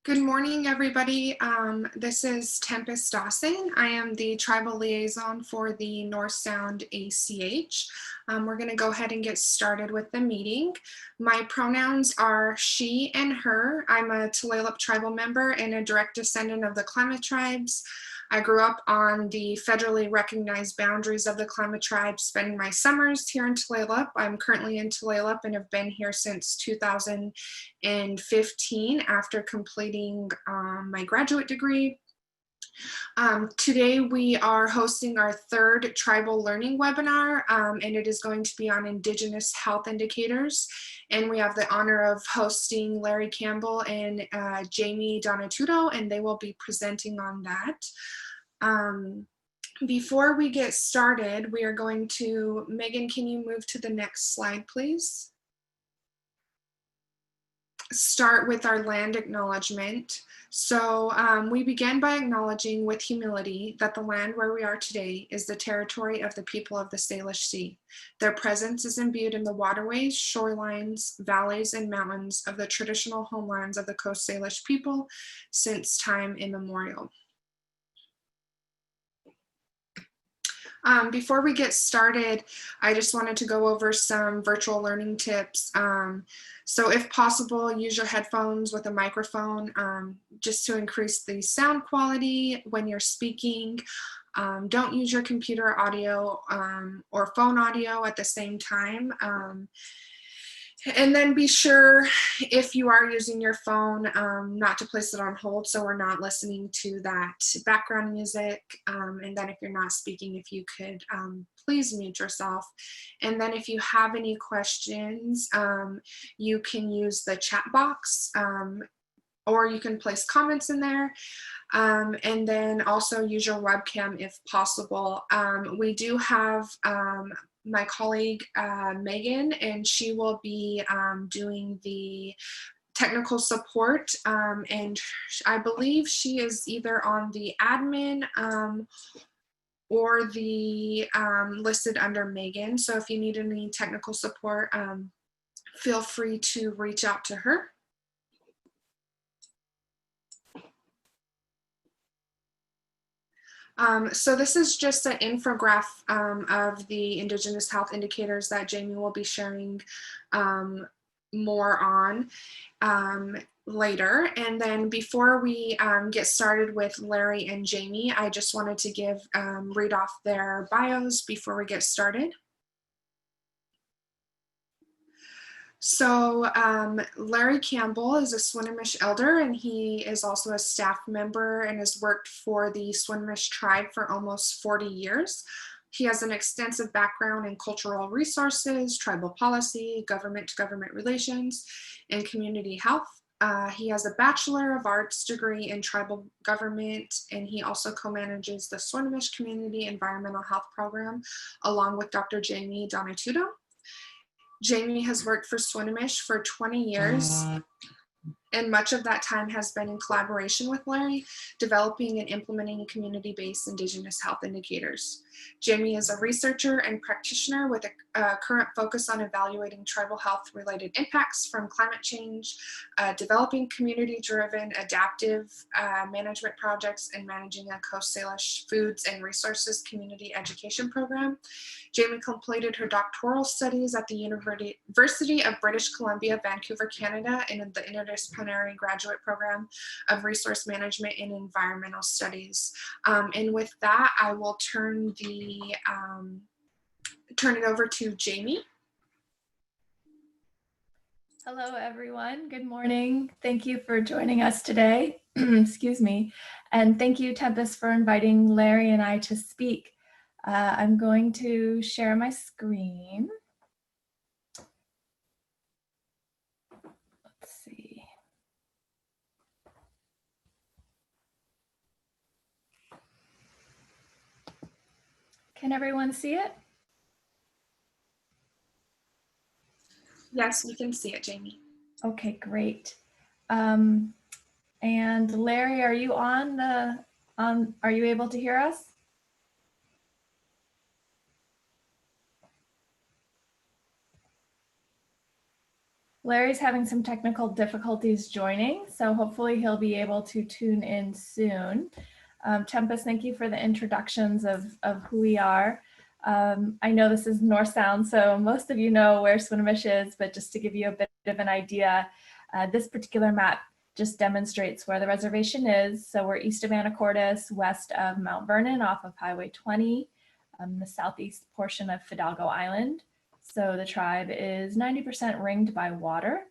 Good morning, everybody. This is Tempest Dawson. I am the tribal liaison for the North Sound ACH. We're going to go ahead and get started with the meeting. My pronouns are she and her. I'm a Tulalip tribal member and a direct descendant of the Klamath tribes. I grew up on the federally recognized boundaries of the Klamath tribes, spending my summers here in Tulalip. I'm currently in Tulalip and have been here since 2015 after completing my graduate degree. Today we are hosting our third tribal learning webinar, and it is going to be on Indigenous health indicators. And we have the honor of hosting Larry Campbell and Jamie Donatudo, and they will be presenting on that. Before we get started, we are going to, Megan, can you move to the next slide, please? Start with our land acknowledgement. So we begin by acknowledging with humility that the land where we are today is the territory of the people of the Salish Sea. Their presence is imbued in the waterways, shorelines, valleys, and mountains of the traditional homelands of the Coast Salish people since time immemorial. Before we get started, I just wanted to go over some virtual learning tips. So if possible, use your headphones with a microphone just to increase the sound quality when you're speaking. Don't use your computer audio or phone audio at the same time. And then be sure, if you are using your phone, not to place it on hold so we're not listening to that background music. And then if you're not speaking, if you could please mute yourself. And then if you have any questions, you can use the chat box or you can place comments in there. And then also use your webcam if possible. We do have my colleague Megan, and she will be doing the technical support, and I believe she is either on the admin or the listed under Megan. So if you need any technical support, feel free to reach out to her. So this is just an infographic of the Indigenous health indicators that Jamie will be sharing more on later. And then before we get started with Larry and Jamie, I just wanted to read off their bios before we get started. So Larry Campbell is a Swinomish elder, and he is also a staff member and has worked for the Swinomish tribe for almost 40 years. He has an extensive background in cultural resources, tribal policy, government-to-government relations, and community health. He has a Bachelor of Arts degree in tribal government, and he also co-manages the Swinomish Community Environmental Health Program along with Dr. Jamie Donatudo. Jamie has worked for Swinomish for 20 years, and much of that time has been in collaboration with Larry, developing and implementing community-based Indigenous health indicators. Jamie is a researcher and practitioner with a current focus on evaluating tribal health-related impacts from climate change, developing community-driven adaptive management projects, and managing a Coast Salish Foods and Resources community education program. Jamie completed her doctoral studies at the University of British Columbia, Vancouver, Canada, in the Interdisciplinary Graduate Program of Resource Management and Environmental Studies. And with that, I will turn it over to Jamie. Hello, everyone. Good morning. Thank you for joining us today. Excuse me. And thank you, Tempest, for inviting Larry and I to speak. I'm going to share my screen. Let's see. Can everyone see it? Yes, we can see it, Jamie. Okay, great. And Larry, are you are you able to hear us? Larry's having some technical difficulties joining, so hopefully he'll be able to tune in soon. Tempest, thank you for the introductions of who we are. I know this is North Sound, so most of you know where Swinomish is, but just to give you a bit of an idea, this particular map just demonstrates where the reservation is. So we're east of Anacortes, west of Mount Vernon off of Highway 20, the southeast portion of Fidalgo Island. So the tribe is 90% ringed by water,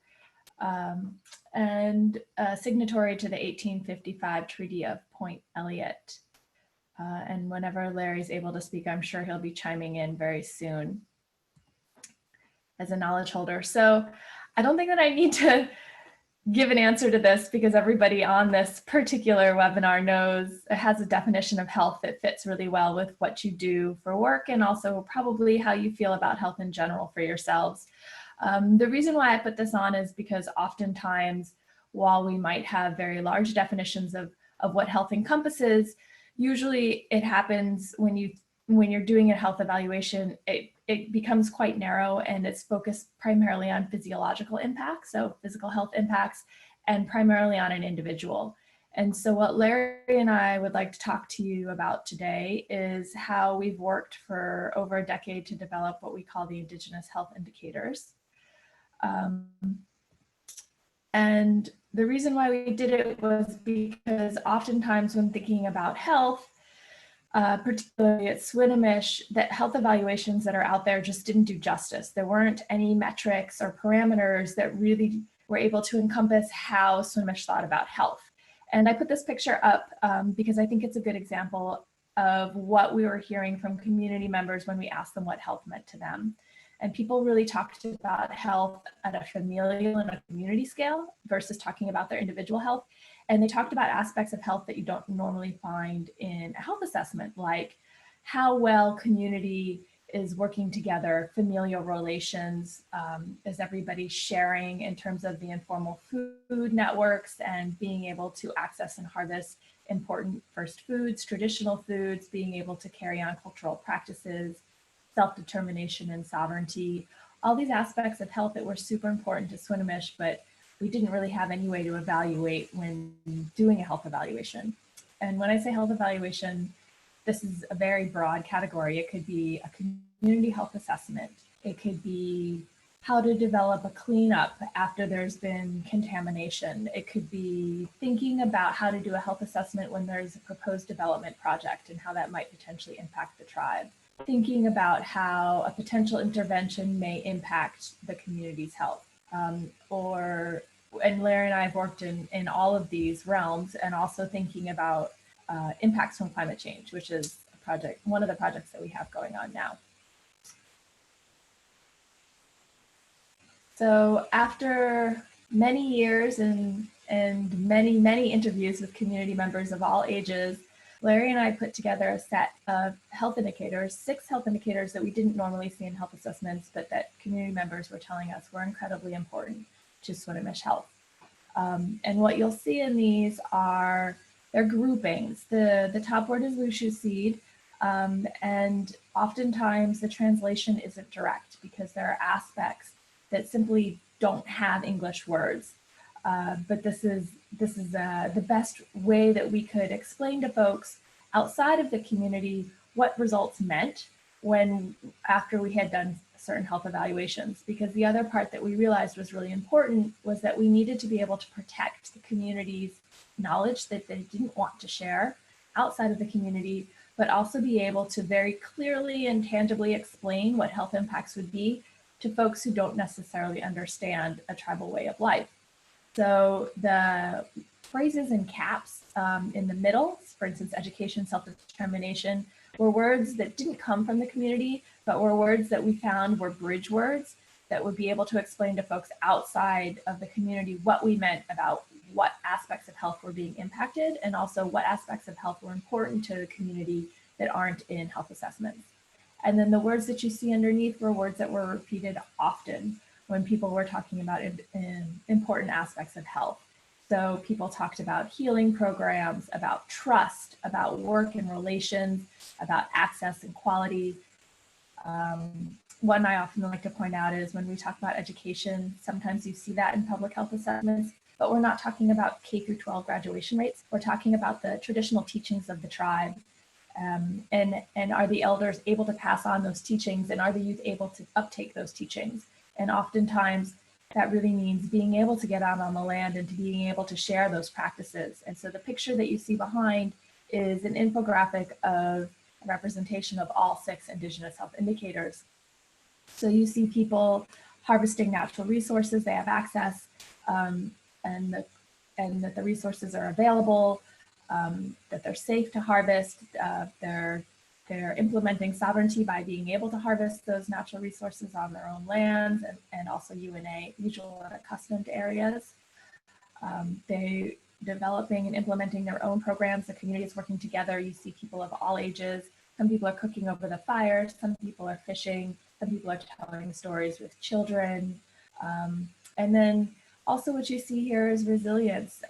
and signatory to the 1855 Treaty of Point Elliott. And whenever Larry's able to speak, I'm sure he'll be chiming in very soon as a knowledge holder. So I don't think that I need to give an answer to this because everybody on this particular webinar knows it has a definition of health that fits really well with what you do for work and also probably how you feel about health in general for yourselves. The reason why I put this on is because oftentimes, while we might have very large definitions of what health encompasses, usually it happens when you're doing a health evaluation, it becomes quite narrow and it's focused primarily on physiological impacts, so physical health impacts, and primarily on an individual. And so what Larry and I would like to talk to you about today is how we've worked for over a decade to develop what we call the Indigenous health indicators. And the reason why we did it was because oftentimes when thinking about health, particularly at Swinomish, that health evaluations that are out there just didn't do justice. There weren't any metrics or parameters that really were able to encompass how Swinomish thought about health. And I put this picture up because I think it's a good example of what we were hearing from community members when we asked them what health meant to them. And people really talked about health at a familial and a community scale versus talking about their individual health. And they talked about aspects of health that you don't normally find in a health assessment, like how well community is working together, familial relations, is everybody sharing in terms of the informal food networks and being able to access and harvest important first foods, traditional foods, being able to carry on cultural practices, self-determination and sovereignty, all these aspects of health that were super important to Swinomish, but we didn't really have any way to evaluate when doing a health evaluation. And when I say health evaluation, this is a very broad category. It could be a community health assessment. It could be how to develop a cleanup after there's been contamination. It could be thinking about how to do a health assessment when there's a proposed development project and how that might potentially impact the tribe. Thinking about how a potential intervention may impact the community's health. And Larry and I have worked in all of these realms, and also thinking about impacts from climate change, which is one of the projects that we have going on now. So after many years and many interviews with community members of all ages, Larry and I put together a set of health indicators, 6 health indicators that we didn't normally see in health assessments, but that community members were telling us were incredibly important to Swinomish health. And what you'll see in these are their groupings. The top word is Lushu seed, and oftentimes the translation isn't direct because there are aspects that simply don't have English words. But this is the best way that we could explain to folks outside of the community what results meant after we had done certain health evaluations. Because the other part that we realized was really important was that we needed to be able to protect the community's knowledge that they didn't want to share outside of the community, but also be able to very clearly and tangibly explain what health impacts would be to folks who don't necessarily understand a tribal way of life. So the phrases in caps in the middle, for instance, education, self-determination, were words that didn't come from the community, but were words that we found were bridge words that would be able to explain to folks outside of the community what we meant about what aspects of health were being impacted and also what aspects of health were important to the community that aren't in health assessments. And then the words that you see underneath were words that were repeated often when people were talking about important aspects of health. So people talked about healing programs, about trust, about work and relations, about access and quality, one I often like to point out is when we talk about education, sometimes you see that in public health assessments, but we're not talking about K through 12 graduation rates. We're talking about the traditional teachings of the tribe. And are the elders able to pass on those teachings, and are the youth able to uptake those teachings? And oftentimes that really means being able to get out on the land and to being able to share those practices. And so the picture that you see behind is an infographic of a representation of all 6 Indigenous health indicators. So you see people harvesting natural resources, they have access, and that the resources are available, that they're safe to harvest, they're implementing sovereignty by being able to harvest those natural resources on their own lands, and also UNA, usual and accustomed areas. They developing and implementing their own programs. The community is working together. You see people of all ages. Some people are cooking over the fire. Some people are fishing. Some people are telling stories with children. And then also what you see here is resilience,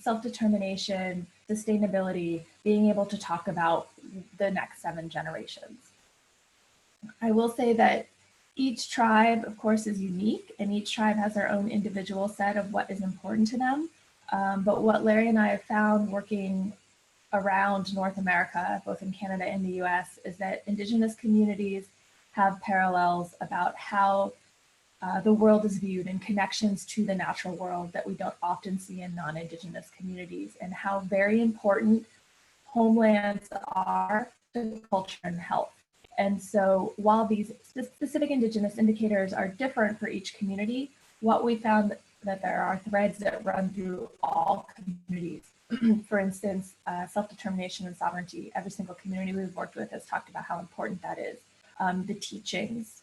self-determination, sustainability, being able to talk about the next 7 generations. I will say that each tribe, of course, is unique, and each tribe has their own individual set of what is important to them. But what Larry and I have found working around North America, both in Canada and the US, is that Indigenous communities have parallels about how the world is viewed and connections to the natural world that we don't often see in non-Indigenous communities, and how very important homelands are to culture and health. And so while these specific Indigenous indicators are different for each community, what we found that there are threads that run through all communities. For instance, self-determination and sovereignty. Every single community we've worked with has talked about how important that is. The teachings,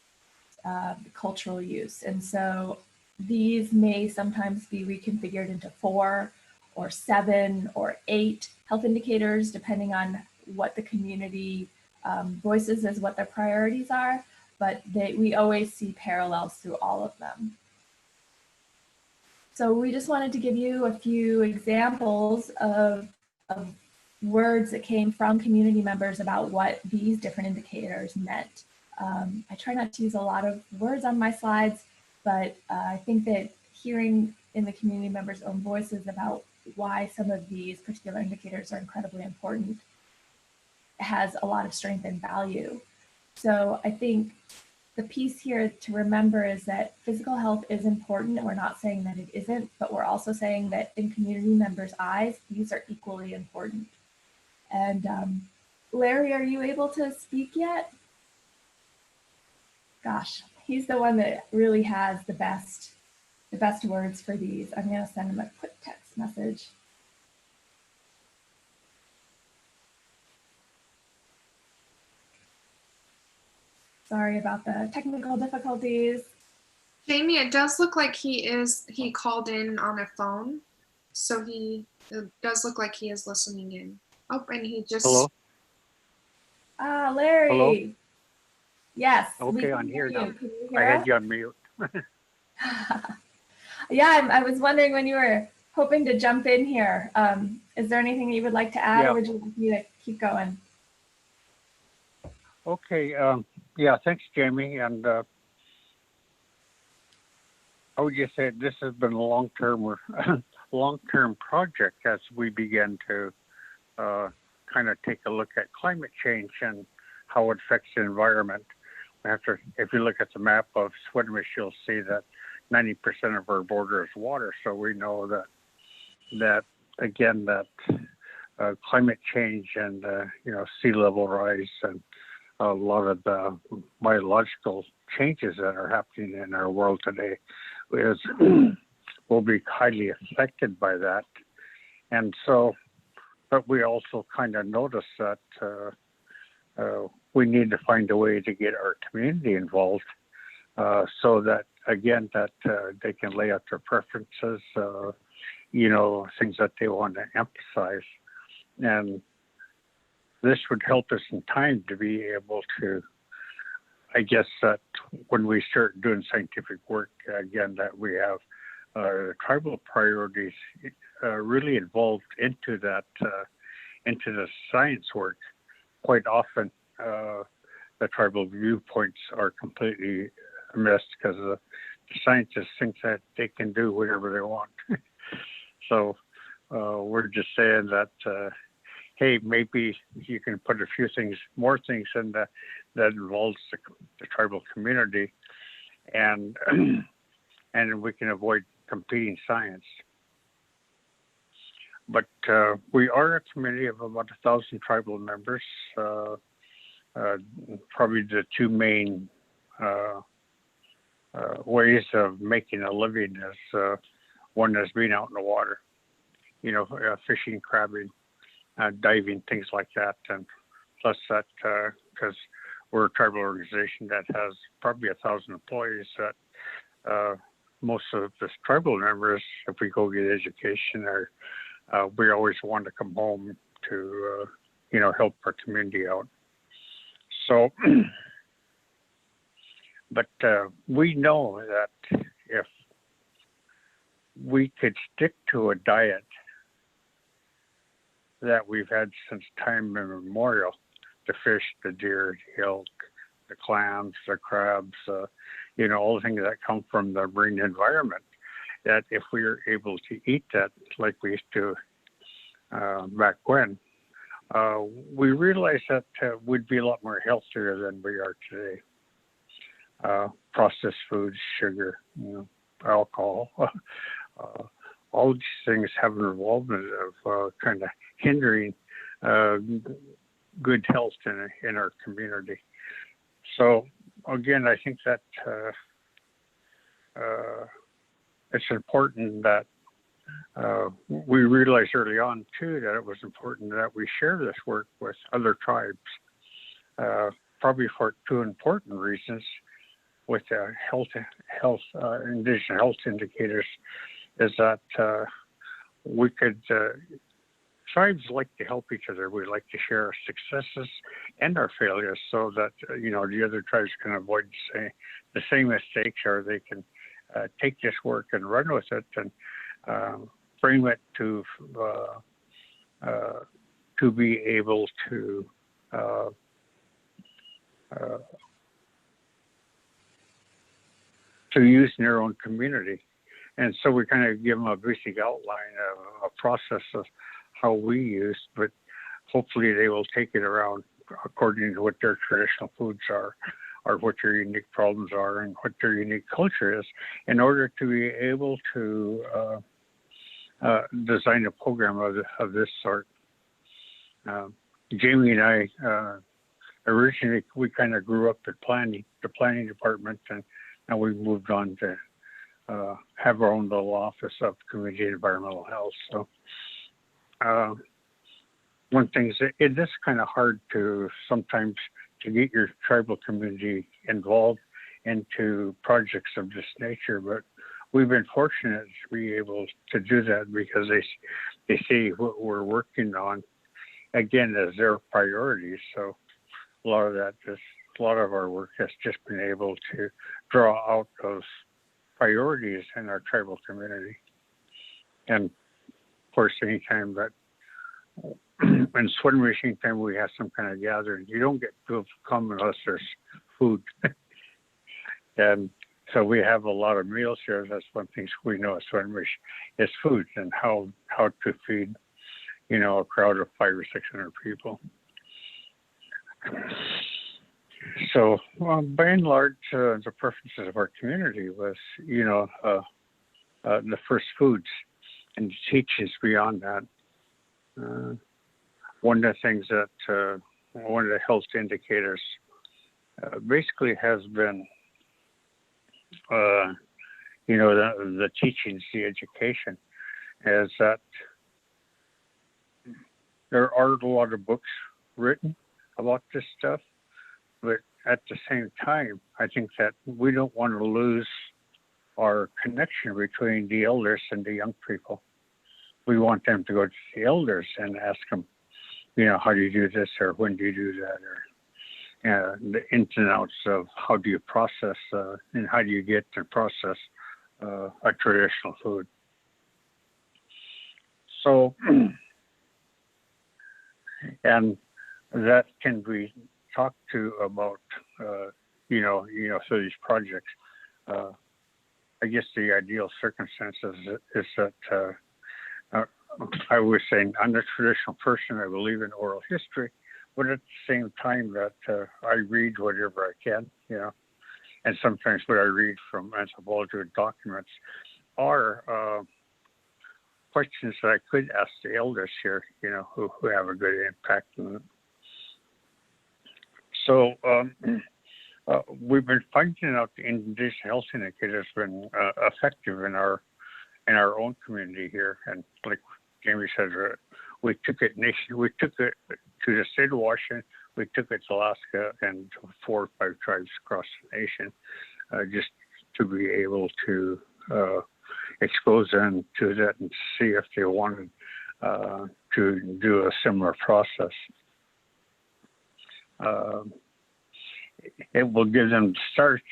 the cultural use. And so these may sometimes be reconfigured into 4 or 7 or 8 health indicators, depending on what the community voices as what their priorities are, but we always see parallels through all of them. So we just wanted to give you a few examples of words that came from community members about what these different indicators meant. I try not to use a lot of words on my slides, but I think that hearing in the community members' own voices about why some of these particular indicators are incredibly important has a lot of strength and value. So I think the piece here to remember is that physical health is important, and we're not saying that it isn't, but we're also saying that in community members' eyes, these are equally important. And Larry, are you able to speak yet? Gosh, he's the one that really has the best words for these. I'm gonna send him a quick text message. Sorry about the technical difficulties. Jamie, it does look like he called in on a phone. So it does look like he is listening in. Oh, and he just. Hello? Larry. Hello? Yes. Okay, I'm here now. Can you hear I had us? you on mute. Yeah, I was wondering when you were hoping to jump in here. Is there anything you would like to add, or would you like me to keep going? Okay, yeah, thanks, Jamie. And I would just say this has been a long-term project as we begin to kind of take a look at climate change and how it affects the environment. If you look at the map of Swinomish, you'll see that 90% of our border is water. So we know that climate change and sea level rise and a lot of the biological changes that are happening in our world today will be highly affected by that. And so, but we also kind of notice that we need to find a way to get our community involved so that, again, that they can lay out their preferences, things that they want to emphasize. And this would help us in time to be able to, I guess, that when we start doing scientific work, again, that we have tribal priorities really involved into that, into the science work. Quite often, the tribal viewpoints are completely missed because the scientists think that they can do whatever they want. So we're just saying that, hey, maybe you can put a few more things in that involves the tribal community, and and we can avoid competing science. But we are a community of about 1,000 tribal members. Probably the two main ways of making a living is one is being out in the water, fishing, crabbing, diving, things like that. And plus that, because we're a tribal organization that has probably 1,000 employees, that most of the tribal members, if we go get education, we always want to come home to, help our community out. So, but we know that if we could stick to a diet that we've had since time immemorial, the fish, the deer, the elk, the clams, the crabs, all the things that come from the marine environment, that if we are able to eat that like we used to back when, we realize that we'd be a lot more healthier than we are today. Processed foods, sugar, alcohol, all these things have an involvement of kind of hindering good health in our community. So again, I think that it's important that we realized early on too that it was important that we share this work with other tribes, probably for two important reasons. With Indigenous health indicators, is that we could, tribes like to help each other. We like to share our successes and our failures so that, the other tribes can avoid the same mistakes, or they can take this work and run with it and bring it to be able to use in their own community. And so we kind of give them a basic outline of a process of how we use, but hopefully they will take it around according to what their traditional foods are, or what their unique problems are, and what their unique culture is, in order to be able to design a program of this sort. Jamie and I, originally, we kind of grew up at the planning department, and now we've moved on to have our own little office of community environmental health. So one thing is, it is kind of hard to sometimes to get your tribal community involved into projects of this nature, but we've been fortunate to be able to do that because they see what we're working on, again, as their priorities. So a lot of our work has just been able to draw out those priorities in our tribal community. And of course, anytime that when Swinomish time we have some kind of gathering, you don't get people to come unless there's food. And so we have a lot of meals here. That's one thing we know at Swinomish is food and how to feed, a crowd of 500 or 600 people. So by and large, the preferences of our community was, the first foods and teachings beyond that. One of the things that one of the health indicators basically has been, the teachings, the education, is that there are a lot of books written about this stuff, but at the same time, I think that we don't want to lose our connection between the elders and the young people. We want them to go to the elders and ask them, how do you do this, or when do you do that, or the ins and outs of how do you process and how do you get to process a traditional food. So, and that can be talked to about through these projects. I guess the ideal circumstances is that I was saying I'm a traditional person. I believe in oral history, but at the same time that I read whatever I can, and sometimes what I read from anthropology documents are questions that I could ask the elders here, who have a good impact on it. So we've been finding out the Indigenous health indicator has been effective in our own community here, and like Jamie said, we took it to the state of Washington, we took it to Alaska, and to 4 or 5 tribes across the nation, just to be able to expose them to that and see if they wanted to do a similar process. It will give them to start,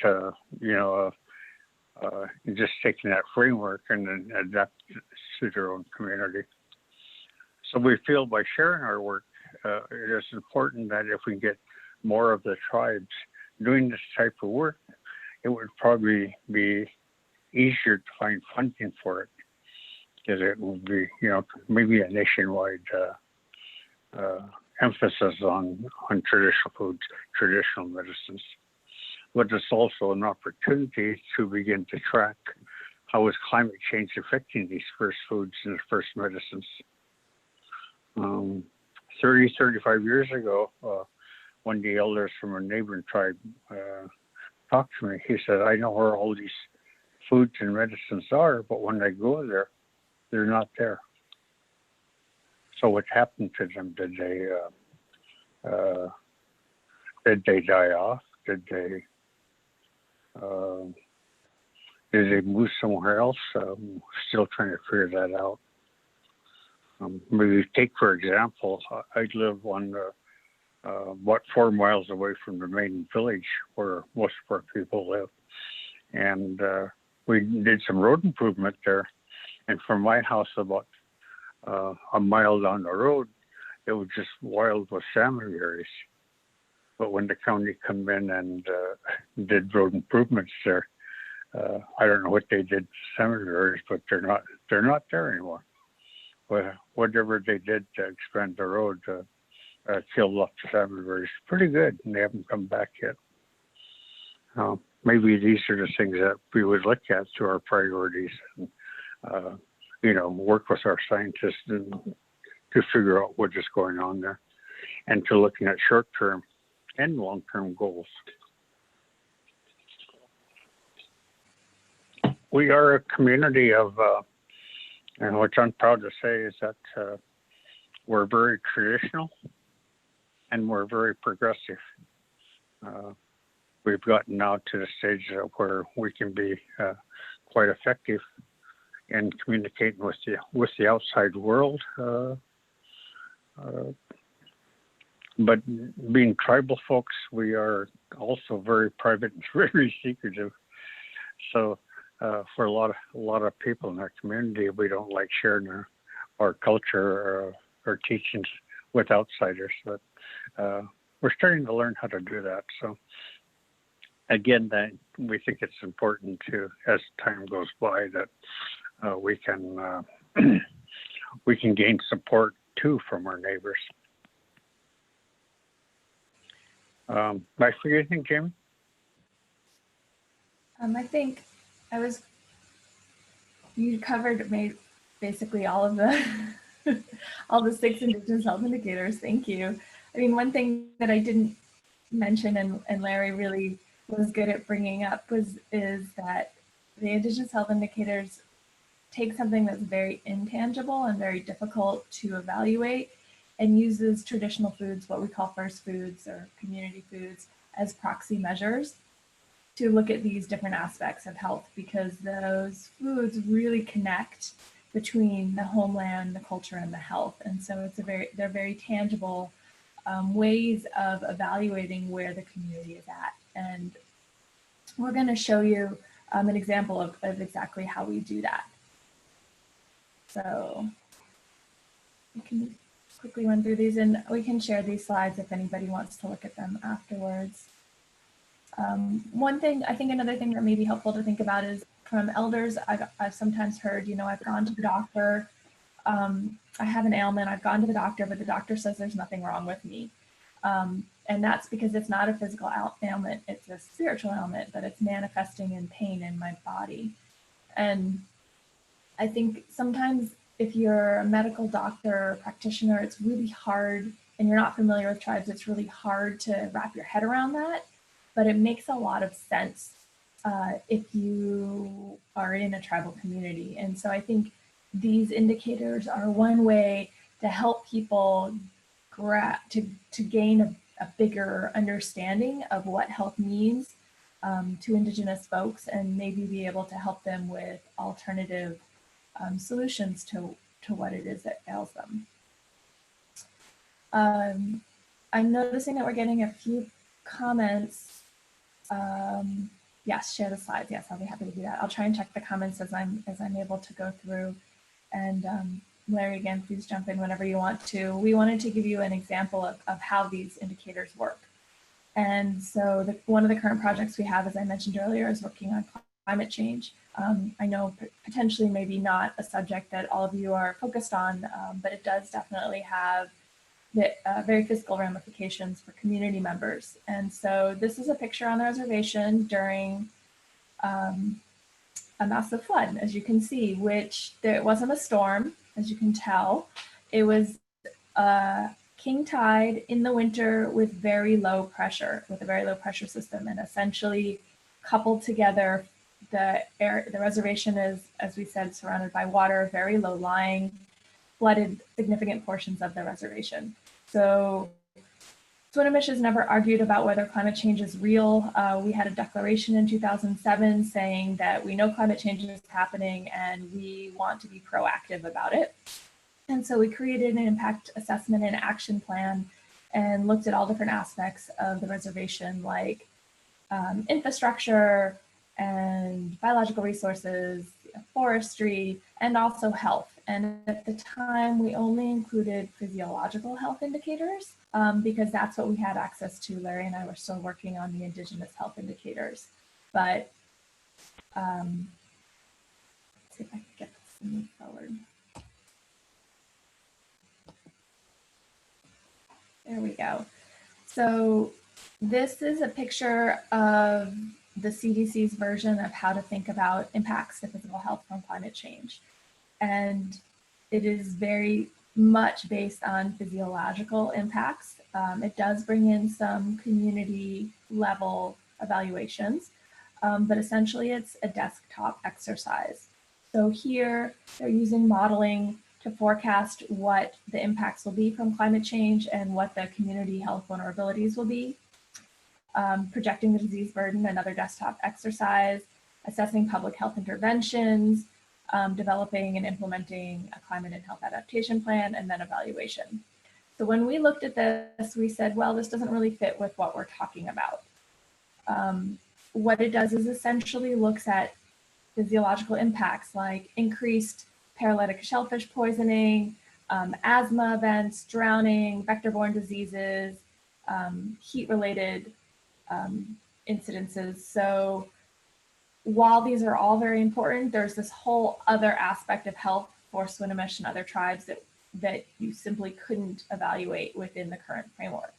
just taking that framework and then adapt it to their own community. So we feel by sharing our work, it is important that if we get more of the tribes doing this type of work, it would probably be easier to find funding for it, because it will be, maybe a nationwide emphasis on traditional foods, traditional medicines. But it's also an opportunity to begin to track how is climate change affecting these first foods and first medicines. 35 years ago, one of the elders from a neighboring tribe talked to me. He said, I know where all these foods and medicines are, but when I go there, they're not there. So what happened to them? Did they die off? Did they move somewhere else? Still trying to figure that out. Maybe take, for example, I live on about 4 miles away from the main village where most of our people live. And we did some road improvement there. And from my house about a mile down the road, it was just wild with salmon berries. But when the county come in and did road improvements there, I don't know what they did to salmon berries, but they're not there anymore. But whatever they did to expand the road killed off the salmon berries pretty good, and they haven't come back yet. Maybe these are the things that we would look at through our priorities and work with our scientists to figure out what is going on there, and to looking at short-term and long-term goals. We are a community of, and what I'm proud to say is that we're very traditional and we're very progressive. We've gotten now to the stage where we can be quite effective in communicating with the outside world. But being tribal folks, we are also very private and very secretive. So for a lot of people in our community, we don't like sharing our culture or teachings with outsiders. But we're starting to learn how to do that. So again, that we think it's important to, as time goes by, that we can gain support too from our neighbors. Am I forgetting, Jamie? I think you covered basically all of the all the 6 Indigenous health indicators. Thank you. I mean, one thing that I didn't mention and Larry really was good at bringing up is that the Indigenous health indicators take something that's very intangible and very difficult to evaluate and uses traditional foods, what we call first foods or community foods, as proxy measures to look at these different aspects of health, because those foods really connect between the homeland, the culture, and the health. And so they're very tangible ways of evaluating where the community is at. And we're going to show you an example of exactly how we do that. So we can quickly run through these, and we can share these slides if anybody wants to look at them afterwards. One thing, I think another thing that may be helpful to think about is from elders, I've sometimes heard, you know, I've gone to the doctor, I have an ailment, I've gone to the doctor, but the doctor says there's nothing wrong with me. And that's because it's not a physical ailment, it's a spiritual ailment, but it's manifesting in pain in my body. And I think sometimes if you're a medical doctor or practitioner, it's really hard, and you're not familiar with tribes, it's really hard to wrap your head around that, but it makes a lot of sense if you are in a tribal community. And so I think these indicators are one way to help people to gain a bigger understanding of what health means to Indigenous folks, and maybe be able to help them with alternative solutions to what it is that ails them. I'm noticing that we're getting a few comments. Yes, share the slides. Yes, I'll be happy to do that. I'll try and check the comments as I'm able to go through. And Larry, again, please jump in whenever you want to. We wanted to give you an example of how these indicators work. And so one of the current projects we have, as I mentioned earlier, is working on climate change. I know potentially maybe not a subject that all of you are focused on, but it does definitely have very physical ramifications for community members. And so this is a picture on the reservation during a massive flood, as you can see, which it wasn't a storm, as you can tell. It was king tide in the winter with very low pressure, with a very low pressure system, and essentially coupled together, the reservation is, as we said, surrounded by water, very low lying, flooded significant portions of the reservation. So Swinomish has never argued about whether climate change is real. We had a declaration in 2007 saying that we know climate change is happening and we want to be proactive about it. And so we created an impact assessment and action plan and looked at all different aspects of the reservation, like infrastructure and biological resources, forestry, and also health. And at the time, we only included physiological health indicators because that's what we had access to. Larry and I were still working on the Indigenous health indicators. But let's see if I can get this to move forward. There we go. So this is a picture of the CDC's version of how to think about impacts to physical health from climate change. And it is very much based on physiological impacts. It does bring in some community level evaluations, but essentially it's a desktop exercise. So here they're using modeling to forecast what the impacts will be from climate change and what the community health vulnerabilities will be. Projecting the disease burden, another desktop exercise, assessing public health interventions, developing and implementing a climate and health adaptation plan, and then evaluation. So when we looked at this, we said, well, this doesn't really fit with what we're talking about. What it does is essentially looks at physiological impacts like increased paralytic shellfish poisoning, asthma events, drowning, vector-borne diseases, heat-related incidences. So while these are all very important, there's this whole other aspect of health for Swinomish and other tribes that you simply couldn't evaluate within the current framework.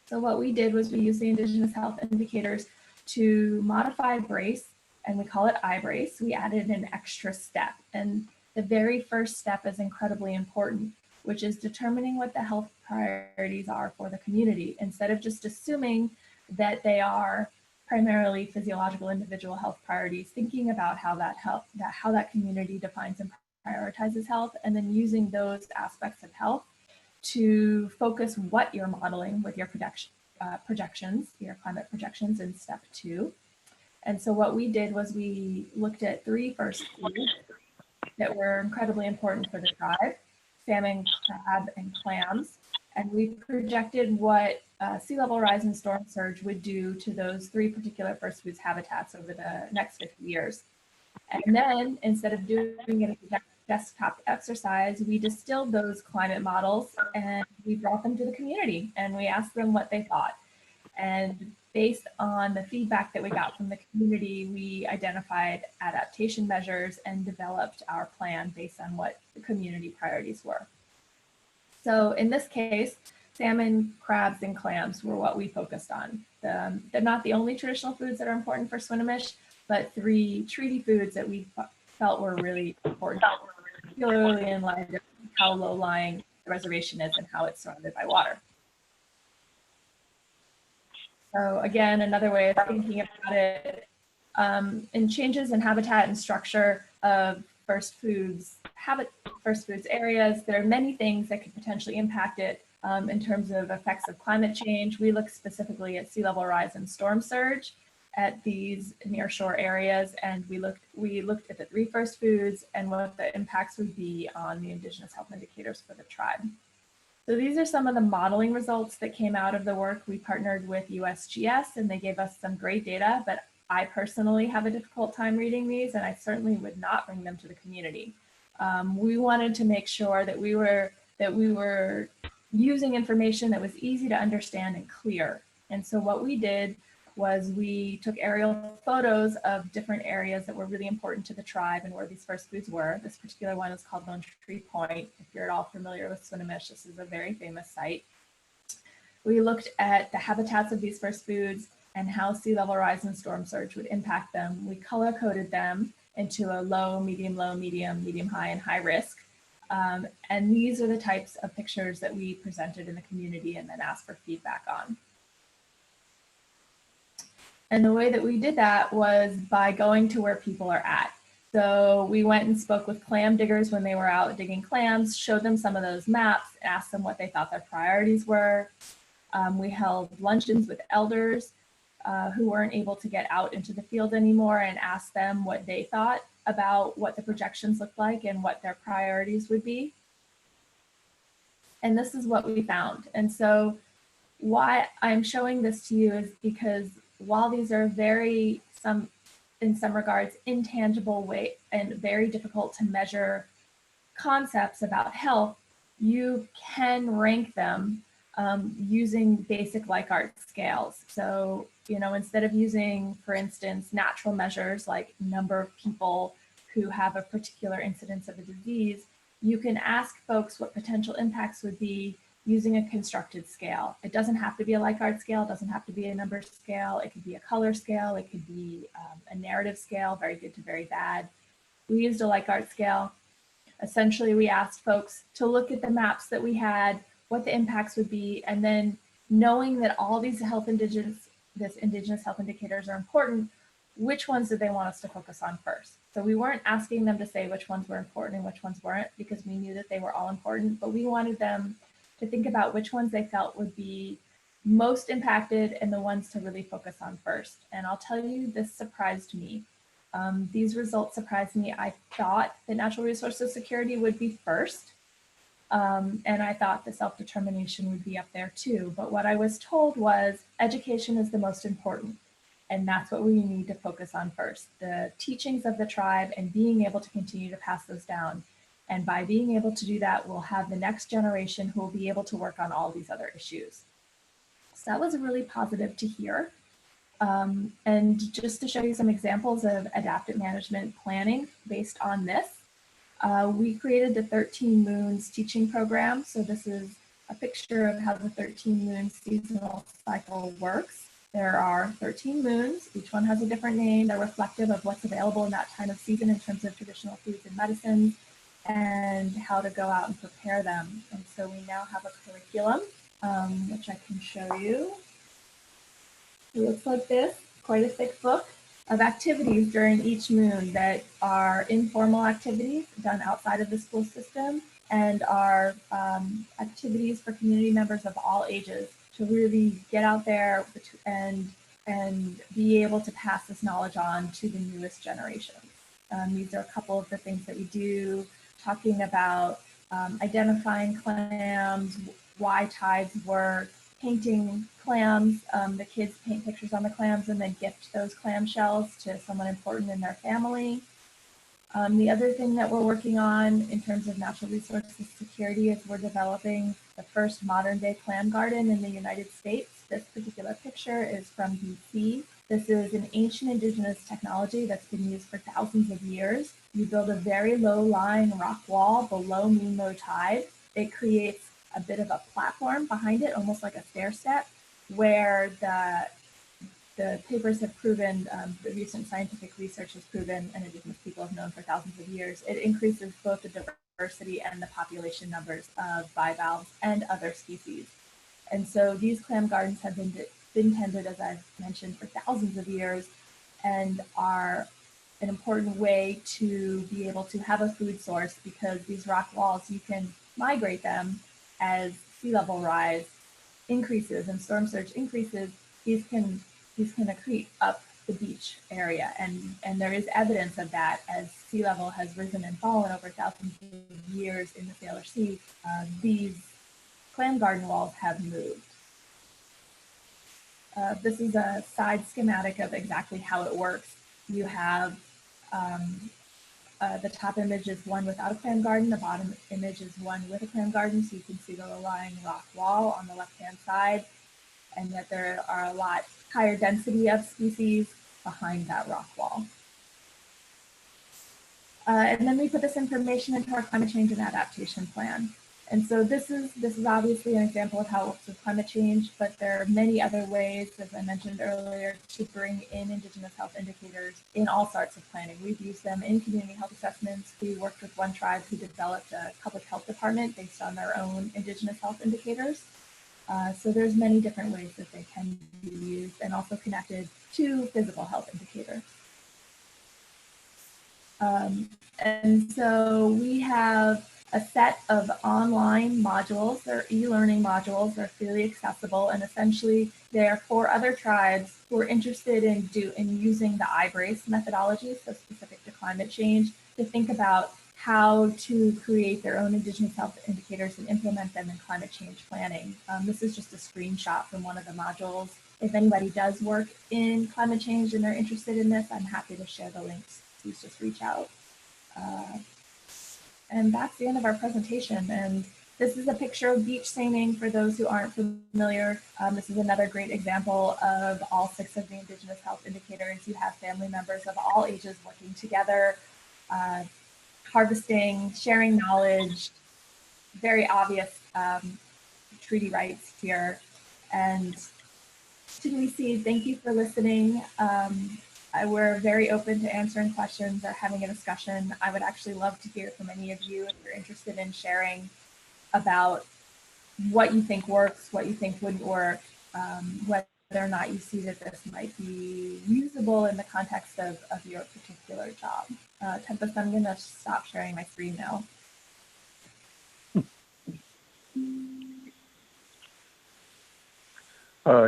So what we did was we used the Indigenous health indicators to modify BRACE, and we call it iBrace. We added an extra step, and the very first step is incredibly important, which is determining what the health priorities are for the community, instead of just assuming that they are primarily physiological individual health priorities, thinking about how that community defines and prioritizes health, and then using those aspects of health to focus what you're modeling with your projections, your climate projections in step 2. And so what we did was we looked at 3 first foods that were incredibly important for the tribe: salmon, crab, and clams. And we projected what sea level rise and storm surge would do to those 3 particular first foods habitats over the next 50 years. And then instead of doing it as a desktop exercise, we distilled those climate models and we brought them to the community and we asked them what they thought. And based on the feedback that we got from the community, we identified adaptation measures and developed our plan based on what the community priorities were. So in this case, salmon, crabs, and clams were what we focused on. They're not the only traditional foods that are important for Swinomish, but 3 treaty foods that we felt were really important, particularly in light of how low-lying the reservation is and how it's surrounded by water. So again, another way of thinking about it, in changes in habitat and structure of first foods areas, there are many things that could potentially impact it in terms of effects of climate change. We look specifically at sea level rise and storm surge at these nearshore areas, and we looked at the 3 first foods and what the impacts would be on the Indigenous health indicators for the tribe. So these are some of the modeling results that came out of the work. We partnered with USGS and they gave us some great data, but I personally have a difficult time reading these, and I certainly would not bring them to the community. We wanted to make sure that we were using information that was easy to understand and clear. And so what we did was we took aerial photos of different areas that were really important to the tribe and where these first foods were. This particular one is called Lone Tree Point. If you're at all familiar with Swinomish, this is a very famous site. We looked at the habitats of these first foods and how sea level rise and storm surge would impact them. We color coded them into a low, medium, high, and high risk. And these are the types of pictures that we presented in the community and then asked for feedback on. And the way that we did that was by going to where people are at. So we went and spoke with clam diggers when they were out digging clams, showed them some of those maps, asked them what they thought their priorities were. We held luncheons with elders who weren't able to get out into the field anymore and asked them what they thought about what the projections looked like and what their priorities would be. And this is what we found. And so why I'm showing this to you is because while these are in some regards, intangible way and very difficult to measure concepts about health, you can rank them using basic Likert scales. So, instead of using, for instance, natural measures like number of people who have a particular incidence of a disease, you can ask folks what potential impacts would be using a constructed scale. It doesn't have to be a Likert scale, it doesn't have to be a number scale, it could be a color scale, it could be a narrative scale, very good to very bad. We used a Likert scale. Essentially, we asked folks to look at the maps that we had, what the impacts would be, and then knowing that all these Indigenous health indicators are important, which ones did they want us to focus on first? So we weren't asking them to say which ones were important and which ones weren't, because we knew that they were all important, but we wanted them to think about which ones they felt would be most impacted and the ones to really focus on first. And I'll tell you, this surprised me. These results surprised me. I thought that natural resources security would be first. And I thought the self-determination would be up there too. But what I was told was education is the most important. And that's what we need to focus on first. The teachings of the tribe and being able to continue to pass those down. And by being able to do that, we'll have the next generation who will be able to work on all these other issues. So that was really positive to hear. And just to show you some examples of adaptive management planning based on this, we created the 13 Moons teaching program. So this is a picture of how the 13 Moons seasonal cycle works. There are 13 moons. Each one has a different name. They're reflective of what's available in that time of season in terms of traditional foods and medicines, and how to go out and prepare them. And so we now have a curriculum, which I can show you. It looks like this, quite a thick book of activities during each moon that are informal activities done outside of the school system and are activities for community members of all ages to really get out there and be able to pass this knowledge on to the newest generations. These are a couple of the things that we do, talking about identifying clams, why tides work, painting clams. The kids paint pictures on the clams and then gift those clam shells to someone important in their family. The other thing that we're working on in terms of natural resources security is we're developing the first modern day clam garden in the United States. This particular picture is from BC. This is an ancient indigenous technology that's been used for thousands of years. You build a very low-lying rock wall below mean low tide. It creates a bit of a platform behind it, almost like a stair step, where the papers have proven, the recent scientific research has proven, and indigenous people have known for thousands of years, it increases both the diversity and the population numbers of bivalves and other species. And so these clam gardens have been tended, as I've mentioned, for thousands of years and are an important way to be able to have a food source, because these rock walls, you can migrate them as sea level rise increases and storm surge increases. These can accrete up the beach area, and there is evidence of that as sea level has risen and fallen over thousands of years in the Sailor Sea. These clam garden walls have moved. This is a side schematic of exactly how it works. You have the top image is one without a clam garden, the bottom image is one with a clam garden, so you can see the low-lying rock wall on the left-hand side, and that there are a lot higher density of species behind that rock wall. And then we put this information into our climate change and adaptation plan. And so this is obviously an example of how it works with climate change, but there are many other ways, as I mentioned earlier, to bring in Indigenous health indicators in all sorts of planning. We've used them in community health assessments. We worked with one tribe who developed a public health department based on their own Indigenous health indicators. So there's many different ways that they can be used and also connected to physical health indicators. And so we have a set of online modules. They're e-learning modules. They're freely accessible, and essentially they're for other tribes who are interested in using the iBrace methodology, so specific to climate change, to think about how to create their own Indigenous health indicators and implement them in climate change planning. This is just a screenshot from one of the modules. If anybody does work in climate change and they're interested in this, I'm happy to share the links. Please just reach out. And that's the end of our presentation. And this is a picture of beach seiming for those who aren't familiar. This is another great example of all 6 of the Indigenous health indicators. You have family members of all ages working together, harvesting, sharing knowledge, very obvious treaty rights here. And Tunisi, thank you for listening. We're very open to answering questions or having a discussion. I would actually love to hear from any of you if you're interested in sharing about what you think works, what you think wouldn't work, whether or not you see that this might be usable in the context of your particular job. Tempest, I'm going to stop sharing my screen now.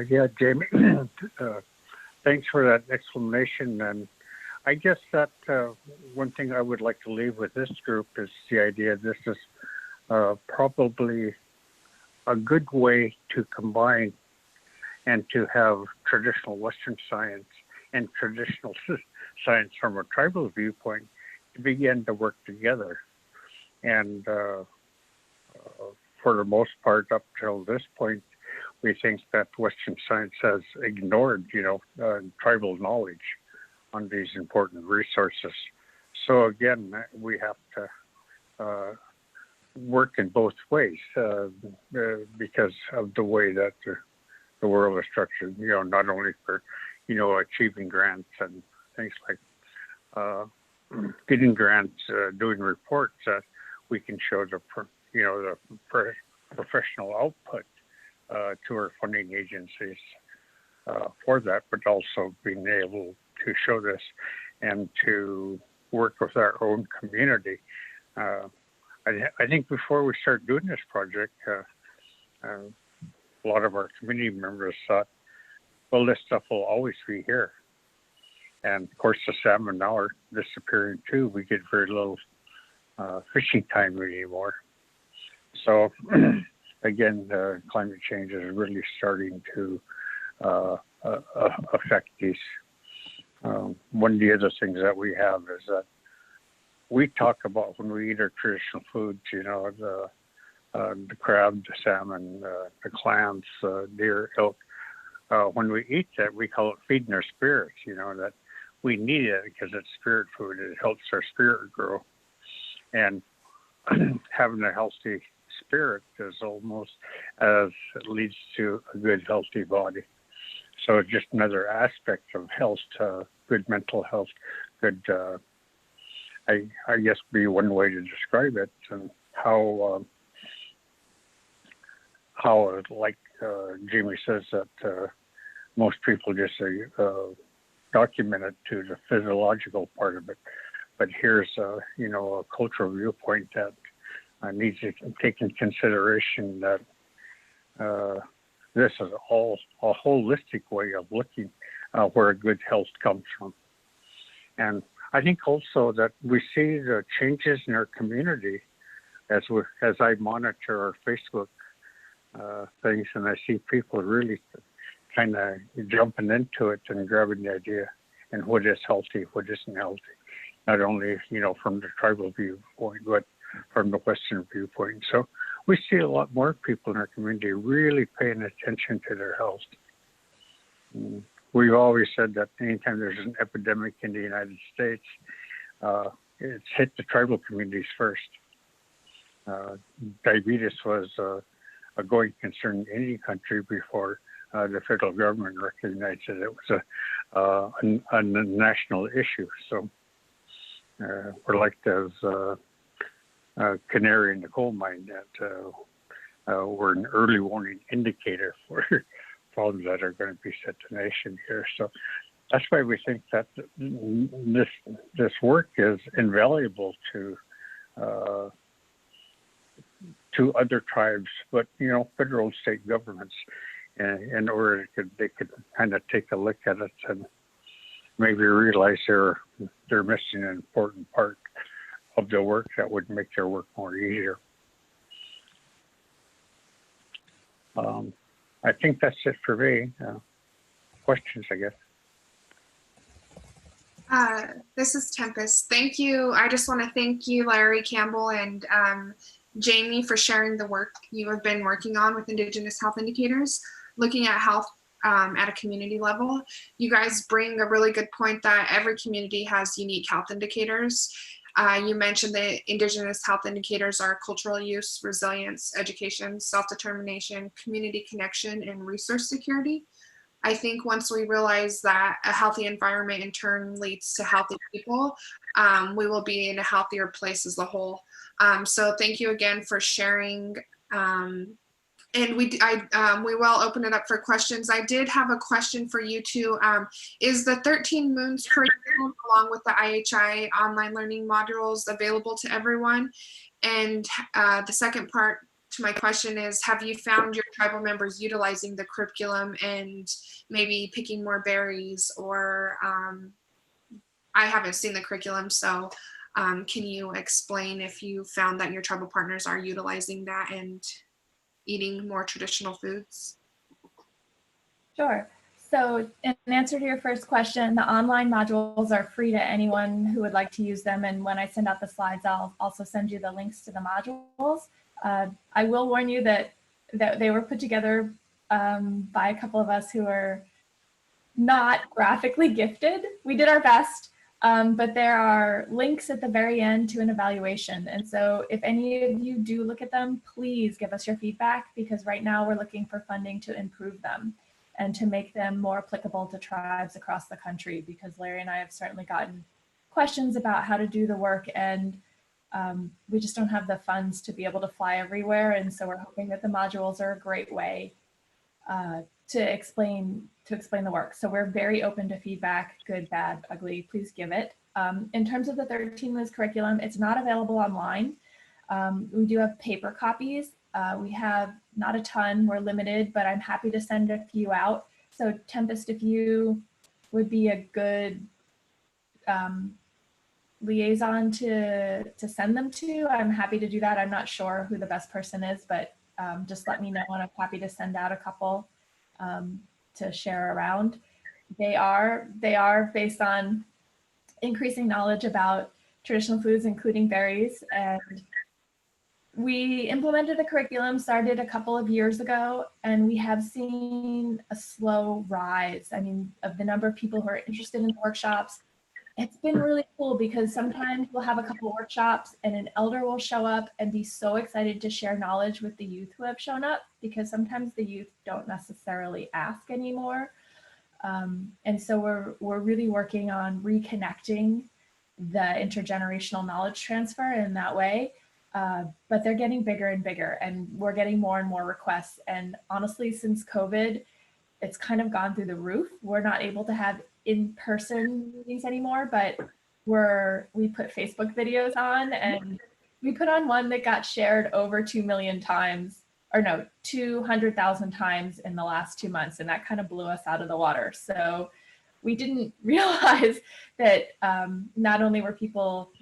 Yeah, Jamie, thanks for that explanation. And I guess that one thing I would like to leave with this group is the idea this is probably a good way to combine and to have traditional Western science and traditional science from a tribal viewpoint to begin to work together. And for the most part, up till this point, we think that Western science has ignored, tribal knowledge on these important resources. So again, we have to work in both ways because of the way that the world is structured. Not only for achieving grants and things like getting grants, doing reports that we can show the professional output to our funding agencies for that, but also being able to show this and to work with our own community. I think before we started doing this project, a lot of our community members thought, well, this stuff will always be here. And of course, the salmon now are disappearing too. We get very little fishing time anymore. So again, climate change is really starting to affect these. One of the other things that we have is that we talk about when we eat our traditional foods, the crab, the salmon, the clams, deer, elk. when we eat that, we call it feeding our spirits, you know, that we need it because it's spirit food. It helps our spirit grow. And having a healthy spirit is almost as it leads to a good, healthy body. So just another aspect of health, good mental health, good, I guess be one way to describe it, and how like Jamie says that most people just document it to the physiological part of it, but here's you know, a cultural viewpoint that needs to take in consideration that this is all a holistic way of looking where good health comes from. And I think also that we see the changes in our community as I monitor our Facebook things, and I see people really kind of jumping into it and grabbing the idea and what is healthy, what isn't healthy. Not only, you know, from the tribal viewpoint, but from the Western viewpoint. So we see a lot more people in our community really paying attention to their health. We've always said that anytime there's an epidemic in the United States, it's hit the tribal communities first. Diabetes was a going concern in any country before the federal government recognized that it was a national issue. So we're like those canary in the coal mine that we're an early warning indicator for problems that are going to beset the nation here. So that's why we think that this work is invaluable to other tribes, but you know, federal and state governments, in order they could kind of take a look at it and maybe realize they're missing an important part of the work that would make their work more easier. I think that's it for me. Questions, I guess. This is Tempest. Thank you. I just want to thank you, Larry Campbell and Jamie, for sharing the work you have been working on with Indigenous health indicators, looking at health at a community level. You guys bring a really good point that every community has unique health indicators. You mentioned that Indigenous health indicators are cultural use, resilience, education, self-determination, community connection, and resource security. I think once we realize that a healthy environment in turn leads to healthy people, we will be in a healthier place as a whole. So thank you again for sharing. And we will open it up for questions. I did have a question for you too. Is the 13 Moons curriculum along with the IHI online learning modules available to everyone? And the second part to my question is, have you found your tribal members utilizing the curriculum and maybe picking more berries? Or I haven't seen the curriculum, so can you explain if you found that your tribal partners are utilizing that and eating more traditional foods? Sure. So in answer to your first question, the online modules are free to anyone who would like to use them. And when I send out the slides, I'll also send you the links to the modules. I will warn you that they were put together by a couple of us who are not graphically gifted. We did our best, but there are links at the very end to an evaluation. And so if any of you do look at them, please give us your feedback, because right now we're looking for funding to improve them and to make them more applicable to tribes across the country, because Larry and I have certainly gotten questions about how to do the work, and we just don't have the funds to be able to fly everywhere. And so we're hoping that the modules are a great way to explain the work. So we're very open to feedback, good, bad, ugly, please give it. In terms of the 13 Moons curriculum, it's not available online. We do have paper copies. We have not a ton, we're limited, but I'm happy to send a few out. So Tempest, if you would be a good liaison to send them to, I'm happy to do that. I'm not sure who the best person is, but just let me know and I'm happy to send out a couple to share around. They are based on increasing knowledge about traditional foods, including berries, and we implemented the curriculum, started a couple of years ago, and we have seen a slow rise. I mean, of the number of people who are interested in the workshops. It's been really cool because sometimes we'll have a couple workshops and an elder will show up and be so excited to share knowledge with the youth who have shown up, because sometimes the youth don't necessarily ask anymore. And so we're really working on reconnecting the intergenerational knowledge transfer in that way. But they're getting bigger and bigger, and we're getting more and more requests. And honestly, since COVID, it's kind of gone through the roof. We're not able to have in-person meetings anymore, but we put Facebook videos on, and we put on one that got shared over 2 million times, or no, 200,000 times in the last 2 months. And that kind of blew us out of the water. So we didn't realize that not only were people